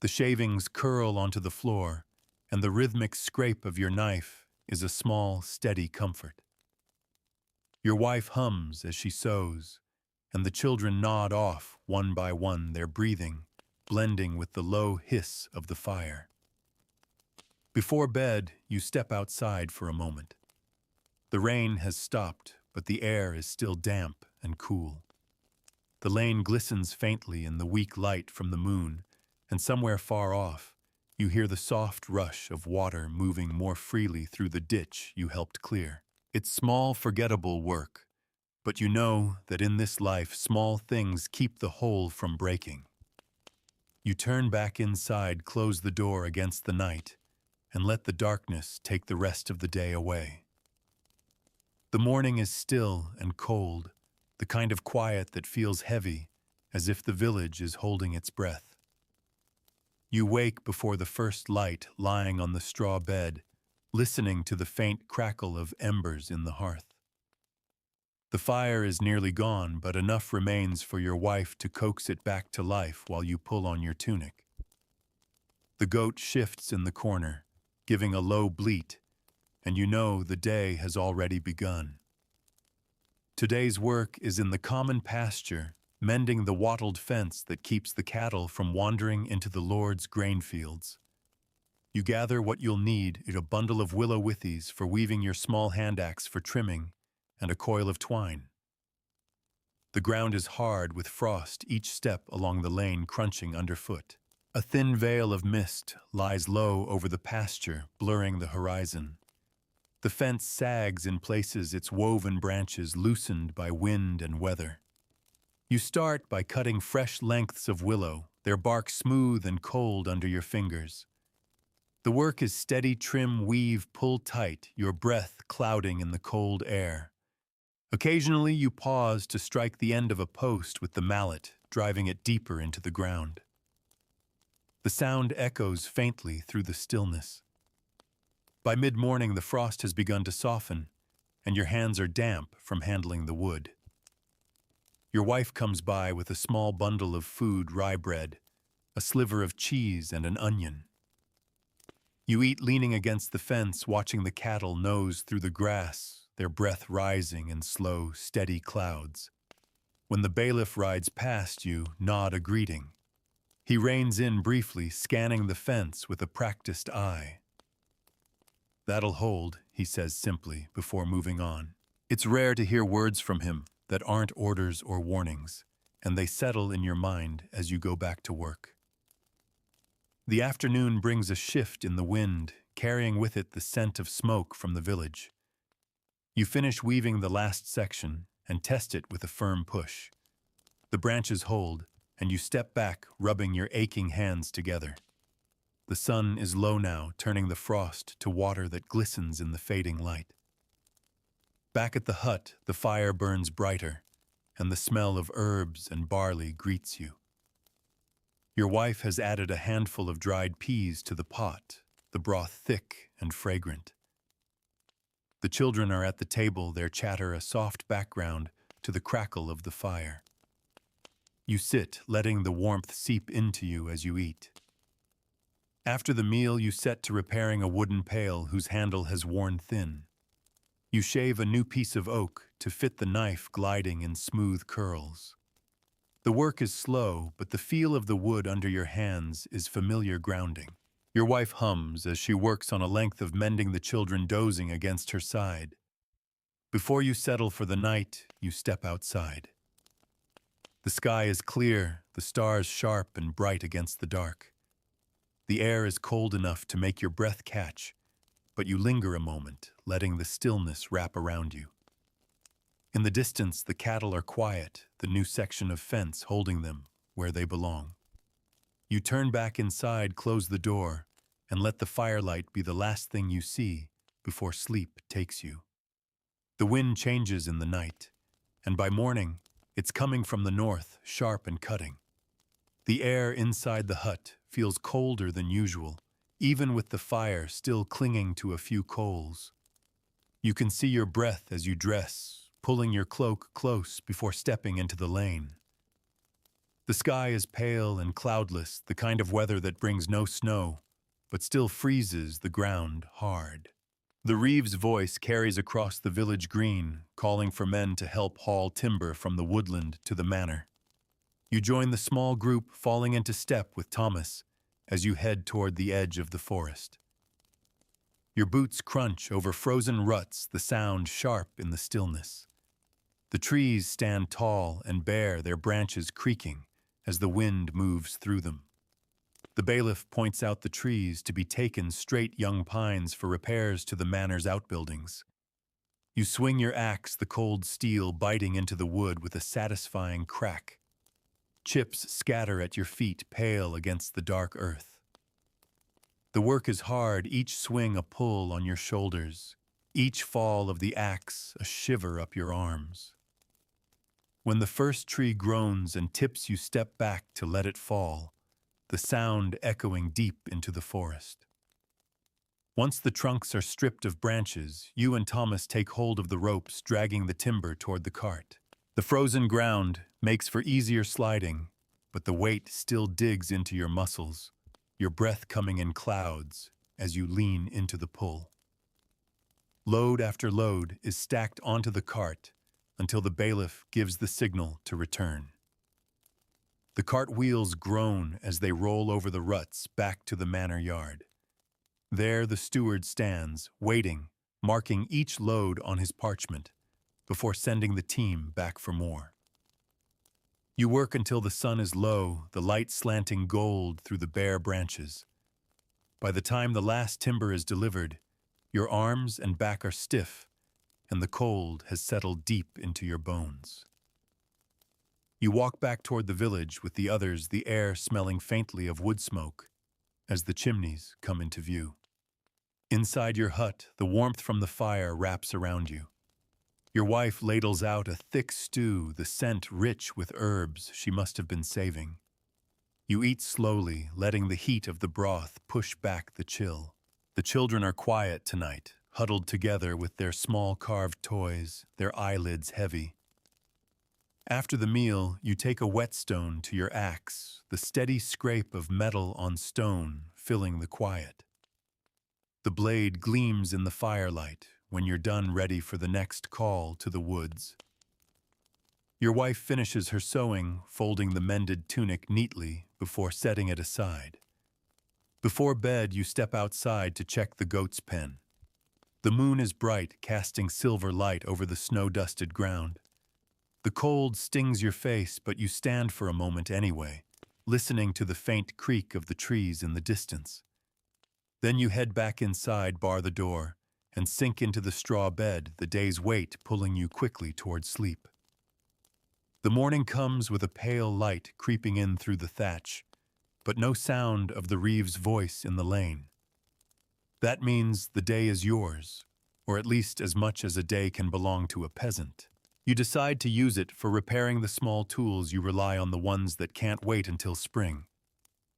The shavings curl onto the floor, and the rhythmic scrape of your knife is a small, steady comfort. Your wife hums as she sews, and the children nod off one by one, their breathing blending with the low hiss of the fire. Before bed, you step outside for a moment. The rain has stopped, but the air is still damp and cool. The lane glistens faintly in the weak light from the moon, and somewhere far off, you hear the soft rush of water moving more freely through the ditch you helped clear. It's small, forgettable work, but you know that in this life small things keep the whole from breaking. You turn back inside, close the door against the night, and let the darkness take the rest of the day away. The morning is still and cold, the kind of quiet that feels heavy, as if the village is holding its breath. You wake before the first light, lying on the straw bed, listening to the faint crackle of embers in the hearth. The fire is nearly gone, but enough remains for your wife to coax it back to life while you pull on your tunic. The goat shifts in the corner, giving a low bleat, and you know the day has already begun. Today's work is in the common pasture, mending the wattled fence that keeps the cattle from wandering into the Lord's grain fields. You gather what you'll need in a bundle of willow withies for weaving your small hand axe for trimming, and a coil of twine. The ground is hard with frost, each step along the lane crunching underfoot. A thin veil of mist lies low over the pasture, blurring the horizon. The fence sags in places, its woven branches loosened by wind and weather. You start by cutting fresh lengths of willow, their bark smooth and cold under your fingers. The work is steady, trim, weave, pull tight, your breath clouding in the cold air. Occasionally you pause to strike the end of a post with the mallet, driving it deeper into the ground. The sound echoes faintly through the stillness. By mid-morning, the frost has begun to soften, and your hands are damp from handling the wood. Your wife comes by with a small bundle of food, rye bread, a sliver of cheese, and an onion. You eat leaning against the fence, watching the cattle nose through the grass, their breath rising in slow, steady clouds. When the bailiff rides past, you nod a greeting. He reins in briefly, scanning the fence with a practiced eye. "That'll hold," he says simply, before moving on. It's rare to hear words from him that aren't orders or warnings, and they settle in your mind as you go back to work. The afternoon brings a shift in the wind, carrying with it the scent of smoke from the village. You finish weaving the last section and test it with a firm push. The branches hold, and you step back, rubbing your aching hands together. The sun is low now, turning the frost to water that glistens in the fading light. Back at the hut, the fire burns brighter, and the smell of herbs and barley greets you. Your wife has added a handful of dried peas to the pot, the broth thick and fragrant. The children are at the table, their chatter a soft background to the crackle of the fire. You sit, letting the warmth seep into you as you eat. After the meal, you set to repairing a wooden pail whose handle has worn thin. You shave a new piece of oak to fit the knife gliding in smooth curls. The work is slow, but the feel of the wood under your hands is familiar grounding. Your wife hums as she works on a length of mending, the children dozing against her side. Before you settle for the night, you step outside. The sky is clear, the stars sharp and bright against the dark. The air is cold enough to make your breath catch, but you linger a moment, letting the stillness wrap around you. In the distance, the cattle are quiet, the new section of fence holding them where they belong. You turn back inside, close the door, and let the firelight be the last thing you see before sleep takes you. The wind changes in the night, and by morning, it's coming from the north, sharp and cutting. The air inside the hut feels colder than usual, even with the fire still clinging to a few coals. You can see your breath as you dress, pulling your cloak close before stepping into the lane. The sky is pale and cloudless, the kind of weather that brings no snow, but still freezes the ground hard. The reeve's voice carries across the village green, calling for men to help haul timber from the woodland to the manor. You join the small group, falling into step with Thomas as you head toward the edge of the forest. Your boots crunch over frozen ruts, the sound sharp in the stillness. The trees stand tall and bare, their branches creaking as the wind moves through them. The bailiff points out the trees to be taken straight young pines for repairs to the manor's outbuildings. You swing your axe, the cold steel biting into the wood with a satisfying crack. Chips scatter at your feet, pale against the dark earth. The work is hard, each swing a pull on your shoulders, each fall of the axe a shiver up your arms. When the first tree groans and tips, you step back to let it fall, the sound echoing deep into the forest. Once the trunks are stripped of branches, you and Thomas take hold of the ropes, dragging the timber toward the cart. The frozen ground makes for easier sliding, but the weight still digs into your muscles, your breath coming in clouds as you lean into the pull. Load after load is stacked onto the cart until the bailiff gives the signal to return. The cart wheels groan as they roll over the ruts back to the manor yard. There the steward stands, waiting, marking each load on his parchment, before sending the team back for more. You work until the sun is low, the light slanting gold through the bare branches. By the time the last timber is delivered, your arms and back are stiff, and the cold has settled deep into your bones. You walk back toward the village with the others, the air smelling faintly of wood smoke as the chimneys come into view. Inside your hut, the warmth from the fire wraps around you. Your wife ladles out a thick stew, the scent rich with herbs she must have been saving. You eat slowly, letting the heat of the broth push back the chill. The children are quiet tonight, huddled together with their small carved toys, their eyelids heavy. After the meal, you take a whetstone to your axe, the steady scrape of metal on stone filling the quiet. The blade gleams in the firelight when you're done, ready for the next call to the woods. Your wife finishes her sewing, folding the mended tunic neatly before setting it aside. Before bed, you step outside to check the goat's pen. The moon is bright, casting silver light over the snow-dusted ground. The cold stings your face, but you stand for a moment anyway, listening to the faint creak of the trees in the distance. Then you head back inside, bar the door, and sink into the straw bed, the day's weight pulling you quickly toward sleep. The morning comes with a pale light creeping in through the thatch, but no sound of the Reeves' voice in the lane. That means the day is yours, or at least as much as a day can belong to a peasant. You decide to use it for repairing the small tools you rely on, the ones that can't wait until spring.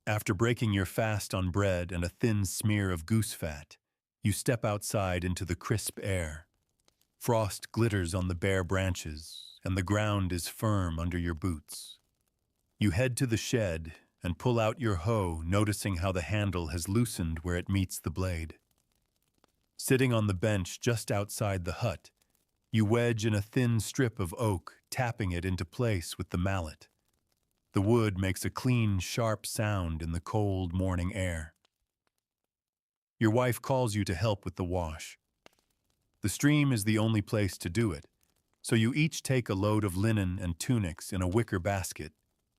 After breaking your fast on bread and a thin smear of goose fat, you step outside into the crisp air. Frost glitters on the bare branches, and the ground is firm under your boots. You head to the shed and pull out your hoe, noticing how the handle has loosened where it meets the blade. Sitting on the bench just outside the hut, you wedge in a thin strip of oak, tapping it into place with the mallet. The wood makes a clean, sharp sound in the cold morning air. Your wife calls you to help with the wash. The stream is the only place to do it, so you each take a load of linen and tunics in a wicker basket,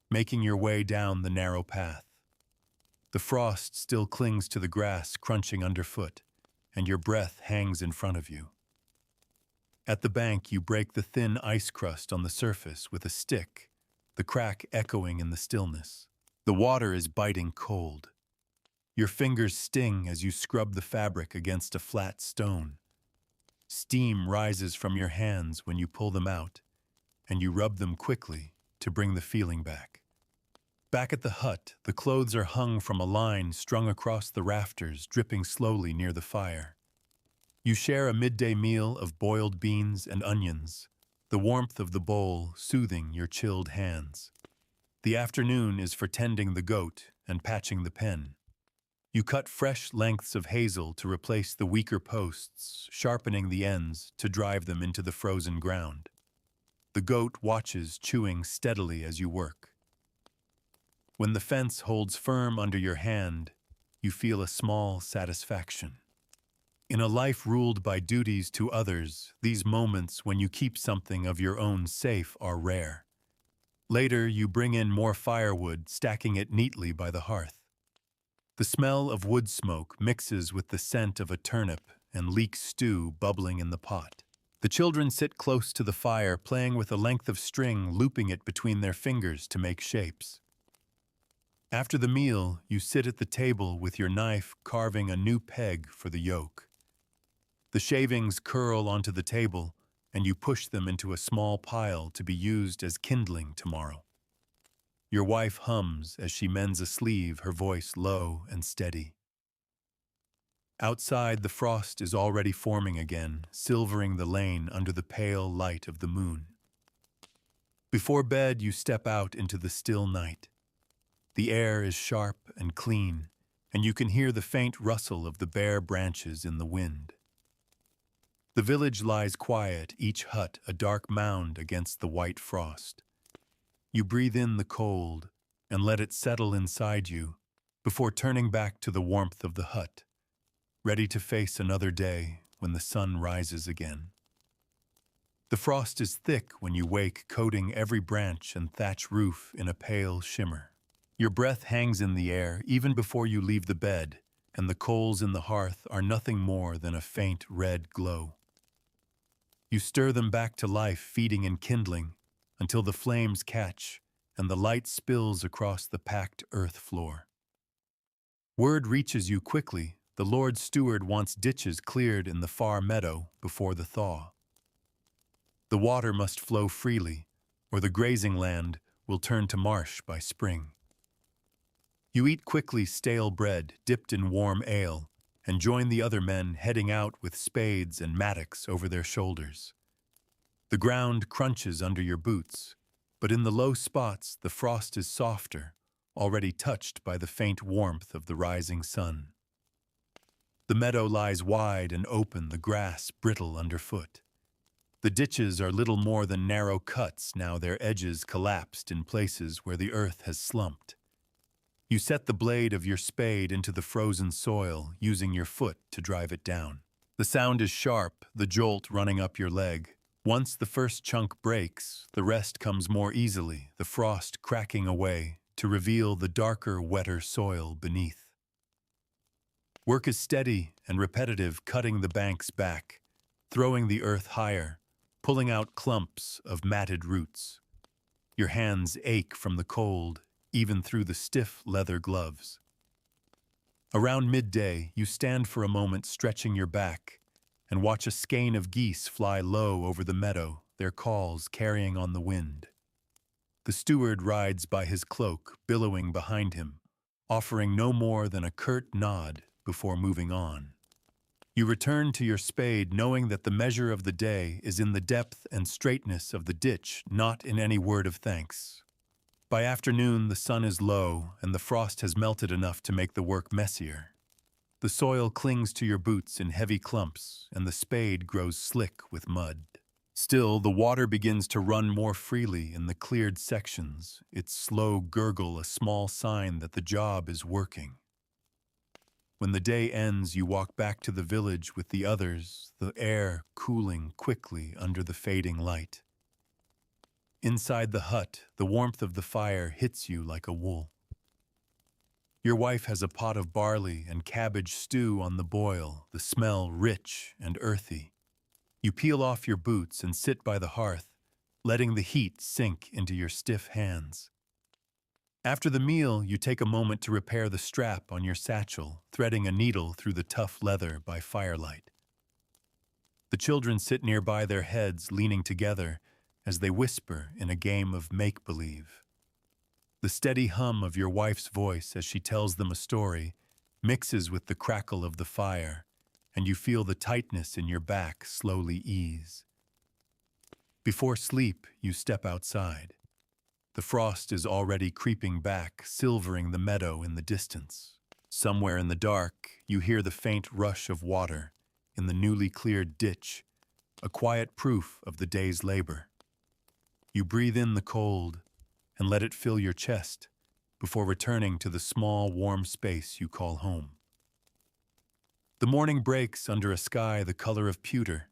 making your way down the narrow path. The frost still clings to the grass, crunching underfoot, and your breath hangs in front of you. At the bank, you break the thin ice crust on the surface with a stick, the crack echoing in the stillness. The water is biting cold. Your fingers sting as you scrub the fabric against a flat stone. Steam rises from your hands when you pull them out, and you rub them quickly to bring the feeling back. Back at the hut, the clothes are hung from a line strung across the rafters, dripping slowly near the fire. You share a midday meal of boiled beans and onions, the warmth of the bowl soothing your chilled hands. The afternoon is for tending the goat and patching the pen. You cut fresh lengths of hazel to replace the weaker posts, sharpening the ends to drive them into the frozen ground. The goat watches, chewing steadily as you work. When the fence holds firm under your hand, you feel a small satisfaction. In a life ruled by duties to others, these moments when you keep something of your own safe are rare. Later, you bring in more firewood, stacking it neatly by the hearth. The smell of wood smoke mixes with the scent of a turnip and leek stew bubbling in the pot. The children sit close to the fire, playing with a length of string, looping it between their fingers to make shapes. After the meal, you sit at the table with your knife carving a new peg for the yoke. The shavings curl onto the table, and you push them into a small pile to be used as kindling tomorrow. Your wife hums as she mends a sleeve, her voice low and steady. Outside, the frost is already forming again, silvering the lane under the pale light of the moon. Before bed, you step out into the still night. The air is sharp and clean, and you can hear the faint rustle of the bare branches in the wind. The village lies quiet, each hut a dark mound against the white frost. You breathe in the cold and let it settle inside you before turning back to the warmth of the hut, ready to face another day when the sun rises again. The frost is thick when you wake, coating every branch and thatch roof in a pale shimmer. Your breath hangs in the air even before you leave the bed, and the coals in the hearth are nothing more than a faint red glow. You stir them back to life, feeding and kindling, until the flames catch and the light spills across the packed earth floor. Word reaches you quickly. The Lord Steward wants ditches cleared in the far meadow before the thaw. The water must flow freely, or the grazing land will turn to marsh by spring. You eat quickly stale bread dipped in warm ale, and join the other men heading out with spades and mattocks over their shoulders. The ground crunches under your boots, but in the low spots the frost is softer, already touched by the faint warmth of the rising sun. The meadow lies wide and open, the grass brittle underfoot. The ditches are little more than narrow cuts, now their edges collapsed in places where the earth has slumped. You set the blade of your spade into the frozen soil, using your foot to drive it down. The sound is sharp, the jolt running up your leg. Once the first chunk breaks, the rest comes more easily, the frost cracking away to reveal the darker, wetter soil beneath. Work is steady and repetitive, cutting the banks back, throwing the earth higher, pulling out clumps of matted roots. Your hands ache from the cold, even through the stiff leather gloves. Around midday, you stand for a moment stretching your back and watch a skein of geese fly low over the meadow, their calls carrying on the wind. The steward rides by his cloak, billowing behind him, offering no more than a curt nod before moving on. You return to your spade, knowing that the measure of the day is in the depth and straightness of the ditch, not in any word of thanks. By afternoon, the sun is low, and the frost has melted enough to make the work messier. The soil clings to your boots in heavy clumps, and the spade grows slick with mud. Still, the water begins to run more freely in the cleared sections, its slow gurgle a small sign that the job is working. When the day ends, you walk back to the village with the others, the air cooling quickly under the fading light. Inside the hut, the warmth of the fire hits you like a wool. Your wife has a pot of barley and cabbage stew on the boil, the smell rich and earthy. You peel off your boots and sit by the hearth, letting the heat sink into your stiff hands. After the meal, you take a moment to repair the strap on your satchel, threading a needle through the tough leather by firelight. The children sit nearby, their heads leaning together as they whisper in a game of make-believe. The steady hum of your wife's voice as she tells them a story mixes with the crackle of the fire, and you feel the tightness in your back slowly ease. Before sleep, you step outside. The frost is already creeping back, silvering the meadow in the distance. Somewhere in the dark, you hear the faint rush of water in the newly cleared ditch, a quiet proof of the day's labor. You breathe in the cold and let it fill your chest before returning to the small, warm space you call home. The morning breaks under a sky the color of pewter,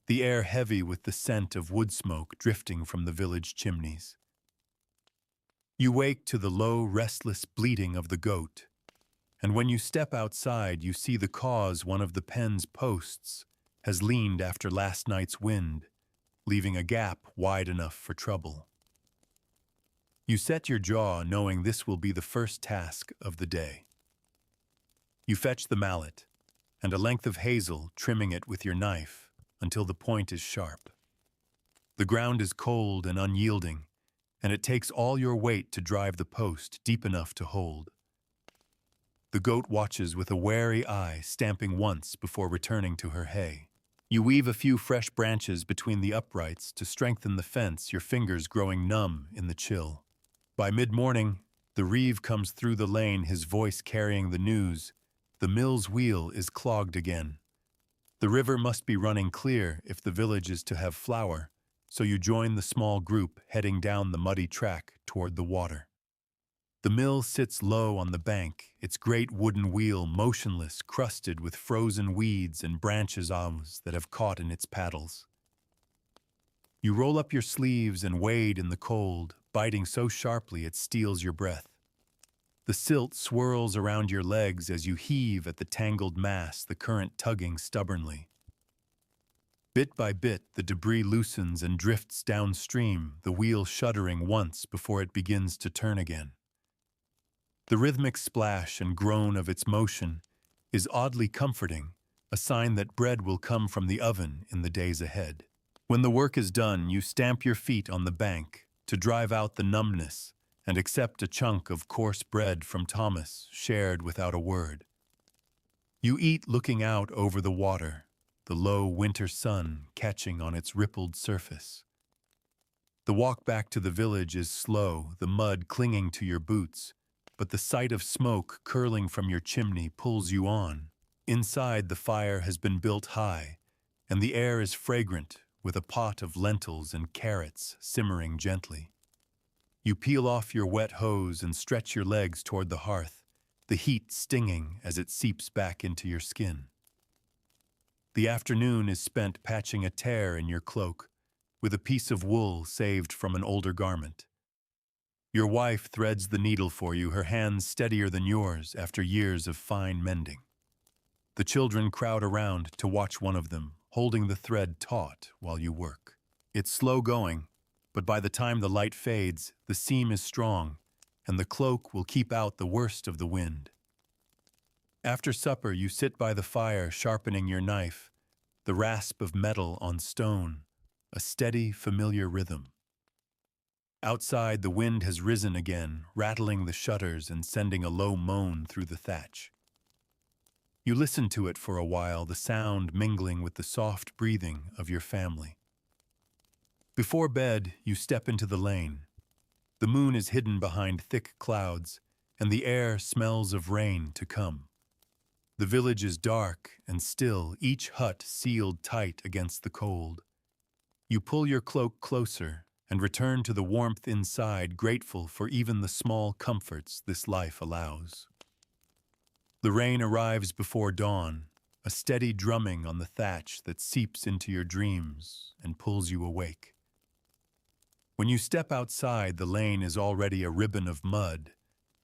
the air heavy with the scent of wood smoke drifting from the village chimneys. You wake to the low, restless bleating of the goat, and when you step outside, you see the cause one of the pen's posts has leaned after last night's wind, leaving a gap wide enough for trouble. You set your jaw knowing this will be the first task of the day. You fetch the mallet and a length of hazel, trimming it with your knife until the point is sharp. The ground is cold and unyielding, and it takes all your weight to drive the post deep enough to hold. The goat watches with a wary eye, stamping once before returning to her hay. You weave a few fresh branches between the uprights to strengthen the fence, your fingers growing numb in the chill. By mid-morning, the reeve comes through the lane, his voice carrying the news. The mill's wheel is clogged again. The river must be running clear if the village is to have flour, so you join the small group heading down the muddy track toward the water. The mill sits low on the bank, its great wooden wheel motionless, crusted with frozen weeds and branches that have caught in its paddles. You roll up your sleeves and wade in the cold, biting so sharply it steals your breath. The silt swirls around your legs as you heave at the tangled mass, the current tugging stubbornly. Bit by bit, the debris loosens and drifts downstream, the wheel shuddering once before it begins to turn again. The rhythmic splash and groan of its motion is oddly comforting, a sign that bread will come from the oven in the days ahead. When the work is done, you stamp your feet on the bank to drive out the numbness and accept a chunk of coarse bread from Thomas, shared without a word. You eat looking out over the water, the low winter sun catching on its rippled surface. The walk back to the village is slow, the mud clinging to your boots, but the sight of smoke curling from your chimney pulls you on. Inside, the fire has been built high, and the air is fragrant with a pot of lentils and carrots simmering gently. You peel off your wet hose and stretch your legs toward the hearth, the heat stinging as it seeps back into your skin. The afternoon is spent patching a tear in your cloak with a piece of wool saved from an older garment. Your wife threads the needle for you, her hands steadier than yours after years of fine mending. The children crowd around to watch one of them, holding the thread taut while you work. It's slow going, but by the time the light fades, the seam is strong, and the cloak will keep out the worst of the wind. After supper, you sit by the fire, sharpening your knife, the rasp of metal on stone, a steady, familiar rhythm. Outside, the wind has risen again, rattling the shutters and sending a low moan through the thatch. You listen to it for a while, the sound mingling with the soft breathing of your family. Before bed, you step into the lane. The moon is hidden behind thick clouds, and the air smells of rain to come. The village is dark and still, each hut sealed tight against the cold. You pull your cloak closer and return to the warmth inside, grateful for even the small comforts this life allows. The rain arrives before dawn, a steady drumming on the thatch that seeps into your dreams and pulls you awake. When you step outside, the lane is already a ribbon of mud,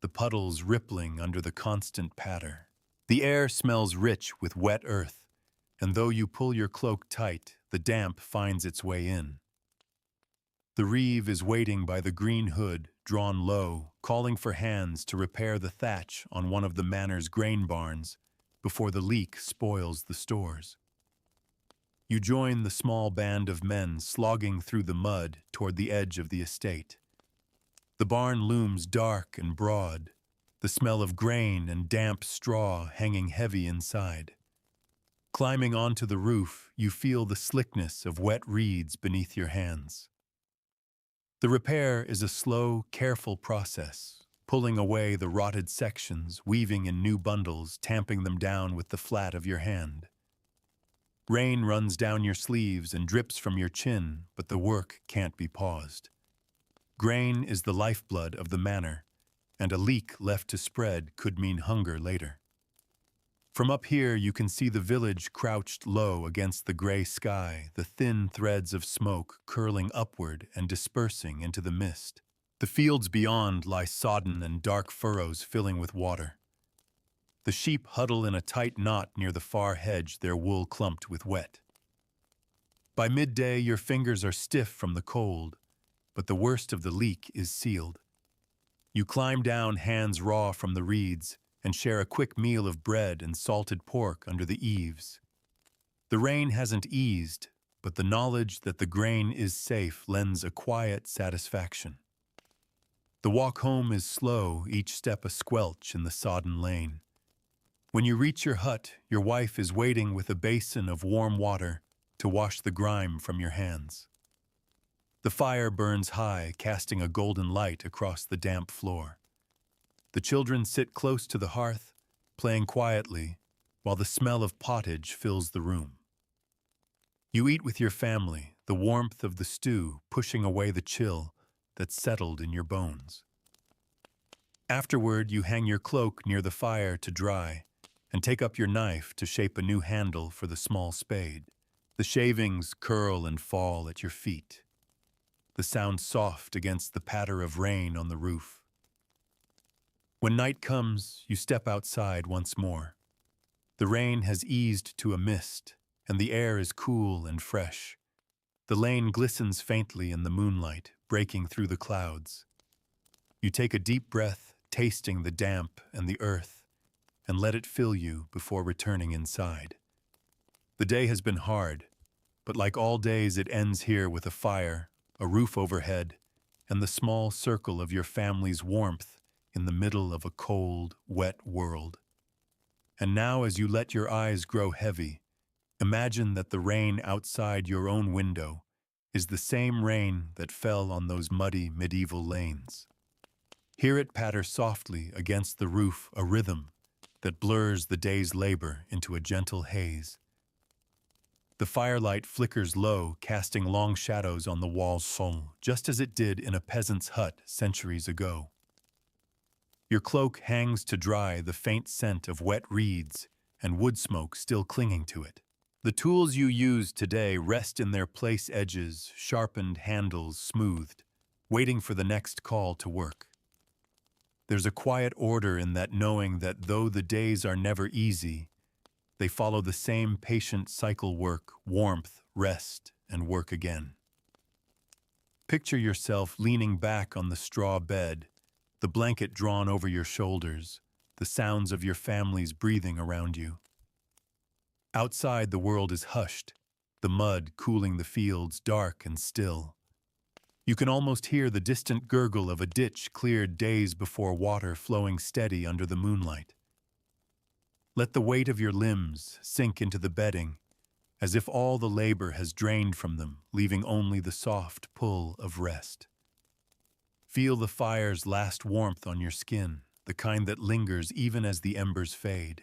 the puddles rippling under the constant patter. The air smells rich with wet earth, and though you pull your cloak tight, the damp finds its way in. The reeve is waiting by the green hood, drawn low, calling for hands to repair the thatch on one of the manor's grain barns before the leak spoils the stores. You join the small band of men slogging through the mud toward the edge of the estate. The barn looms dark and broad, the smell of grain and damp straw hanging heavy inside. Climbing onto the roof, you feel the slickness of wet reeds beneath your hands. The repair is a slow, careful process, pulling away the rotted sections, weaving in new bundles, tamping them down with the flat of your hand. Rain runs down your sleeves and drips from your chin, but the work can't be paused. Grain is the lifeblood of the manor, and a leak left to spread could mean hunger later. From up here, you can see the village crouched low against the gray sky, the thin threads of smoke curling upward and dispersing into the mist. The fields beyond lie sodden and dark furrows filling with water. The sheep huddle in a tight knot near the far hedge, their wool clumped with wet. By midday, your fingers are stiff from the cold, but the worst of the leak is sealed. You climb down, hands raw from the reeds, and share a quick meal of bread and salted pork under the eaves. The rain hasn't eased, but the knowledge that the grain is safe lends a quiet satisfaction. The walk home is slow, each step a squelch in the sodden lane. When you reach your hut, your wife is waiting with a basin of warm water to wash the grime from your hands. The fire burns high, casting a golden light across the damp floor. The children sit close to the hearth, playing quietly, while the smell of pottage fills the room. You eat with your family, the warmth of the stew pushing away the chill that settled in your bones. Afterward, you hang your cloak near the fire to dry and take up your knife to shape a new handle for the small spade. The shavings curl and fall at your feet. The sound soft against the patter of rain on the roof. When night comes, you step outside once more. The rain has eased to a mist, and the air is cool and fresh. The lane glistens faintly in the moonlight, breaking through the clouds. You take a deep breath, tasting the damp and the earth, and let it fill you before returning inside. The day has been hard, but like all days, it ends here with a fire, a roof overhead, and the small circle of your family's warmth in the middle of a cold, wet world. And now, as you let your eyes grow heavy, imagine that the rain outside your own window is the same rain that fell on those muddy medieval lanes. Hear it patter softly against the roof, a rhythm that blurs the day's labor into a gentle haze. The firelight flickers low, casting long shadows on the walls, just as it did in a peasant's hut centuries ago. Your cloak hangs to dry, the faint scent of wet reeds and wood smoke still clinging to it. The tools you use today rest in their place, edges, sharpened handles smoothed, waiting for the next call to work. There's a quiet order in that, knowing that though the days are never easy, they follow the same patient cycle: work, warmth, rest, and work again. Picture yourself leaning back on the straw bed, the blanket drawn over your shoulders, the sounds of your family's breathing around you. Outside, the world is hushed, the mud cooling the fields dark and still. You can almost hear the distant gurgle of a ditch cleared days before, water flowing steady under the moonlight. Let the weight of your limbs sink into the bedding, as if all the labor has drained from them, leaving only the soft pull of rest. Feel the fire's last warmth on your skin, the kind that lingers even as the embers fade.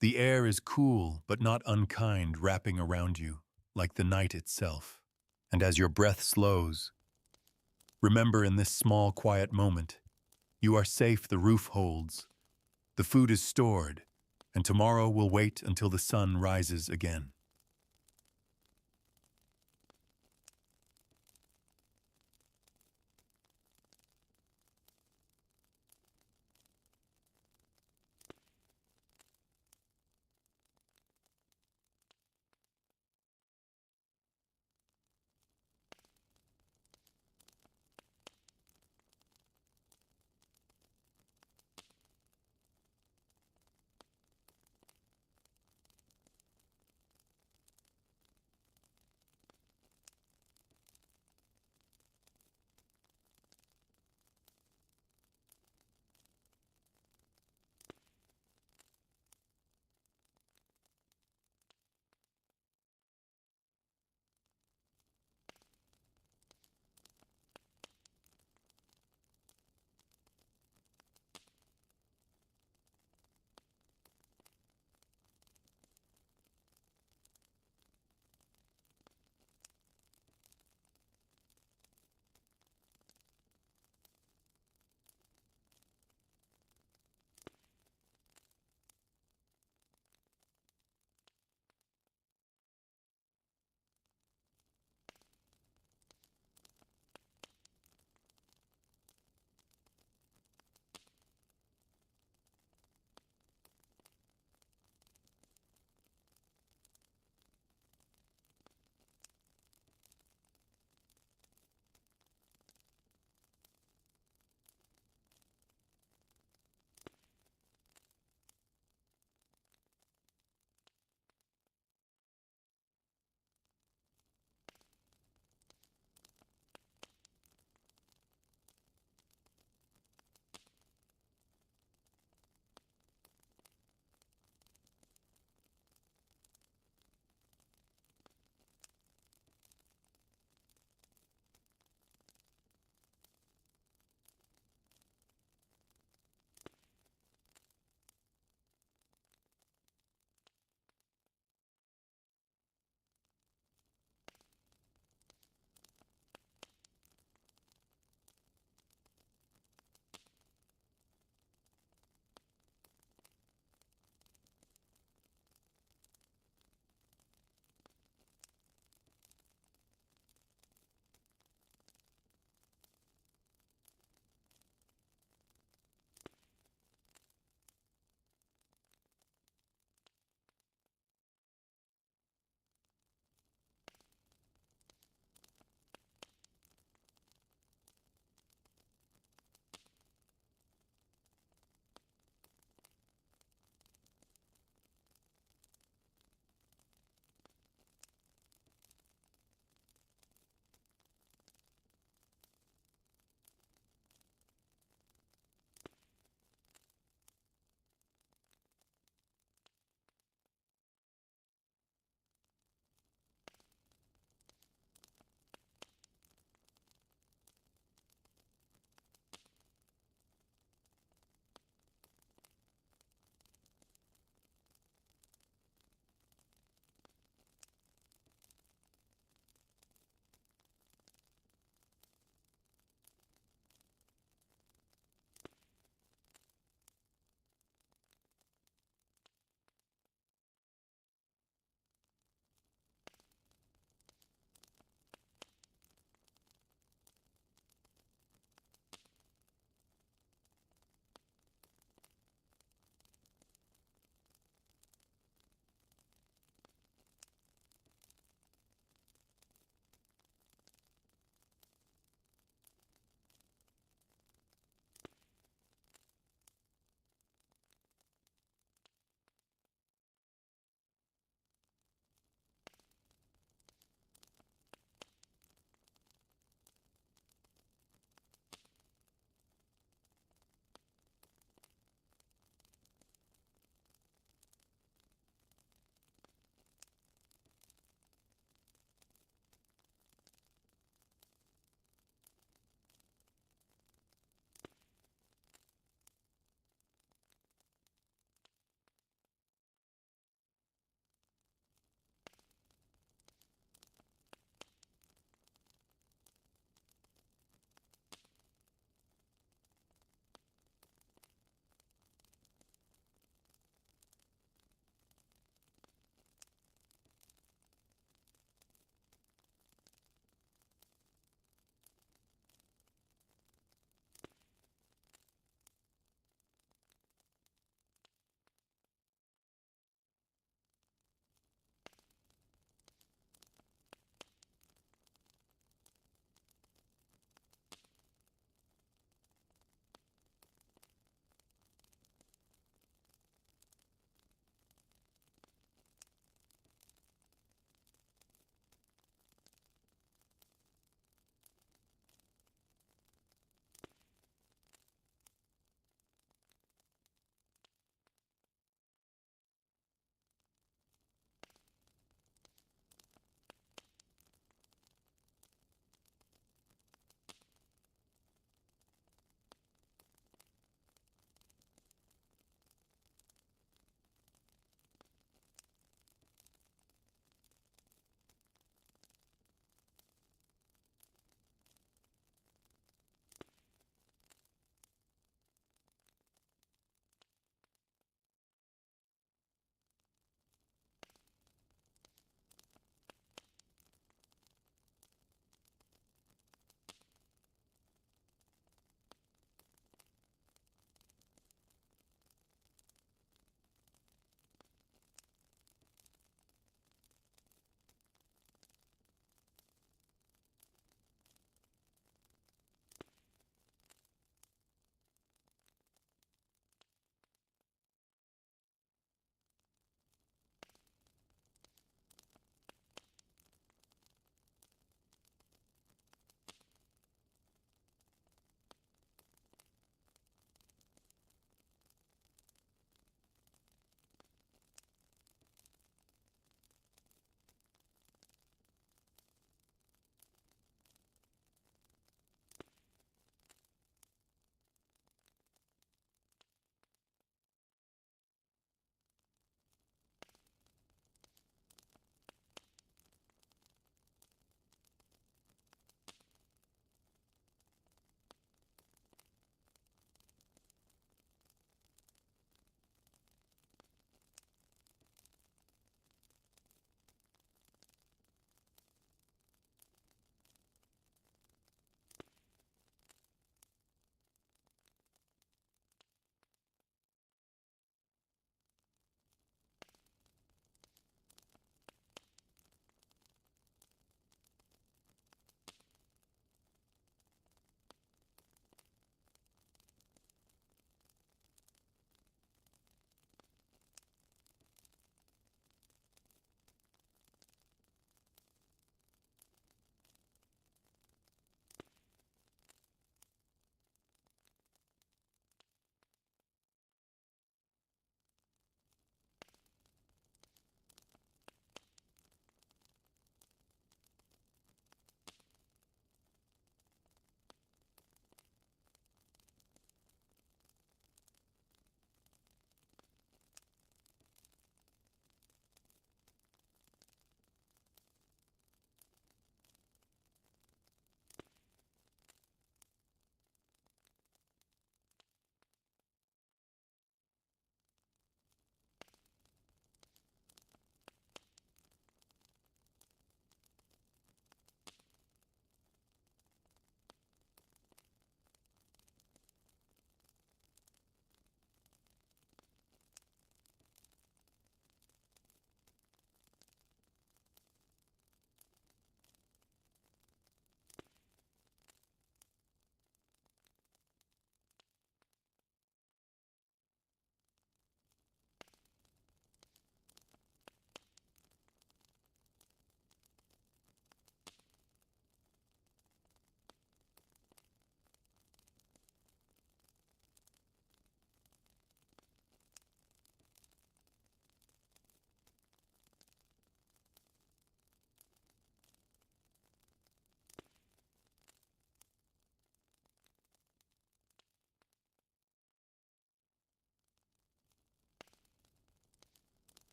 The air is cool but not unkind, wrapping around you like the night itself. And as your breath slows, remember, in this small, quiet moment, you are safe. The roof holds, the food is stored, and tomorrow will wait until the sun rises again.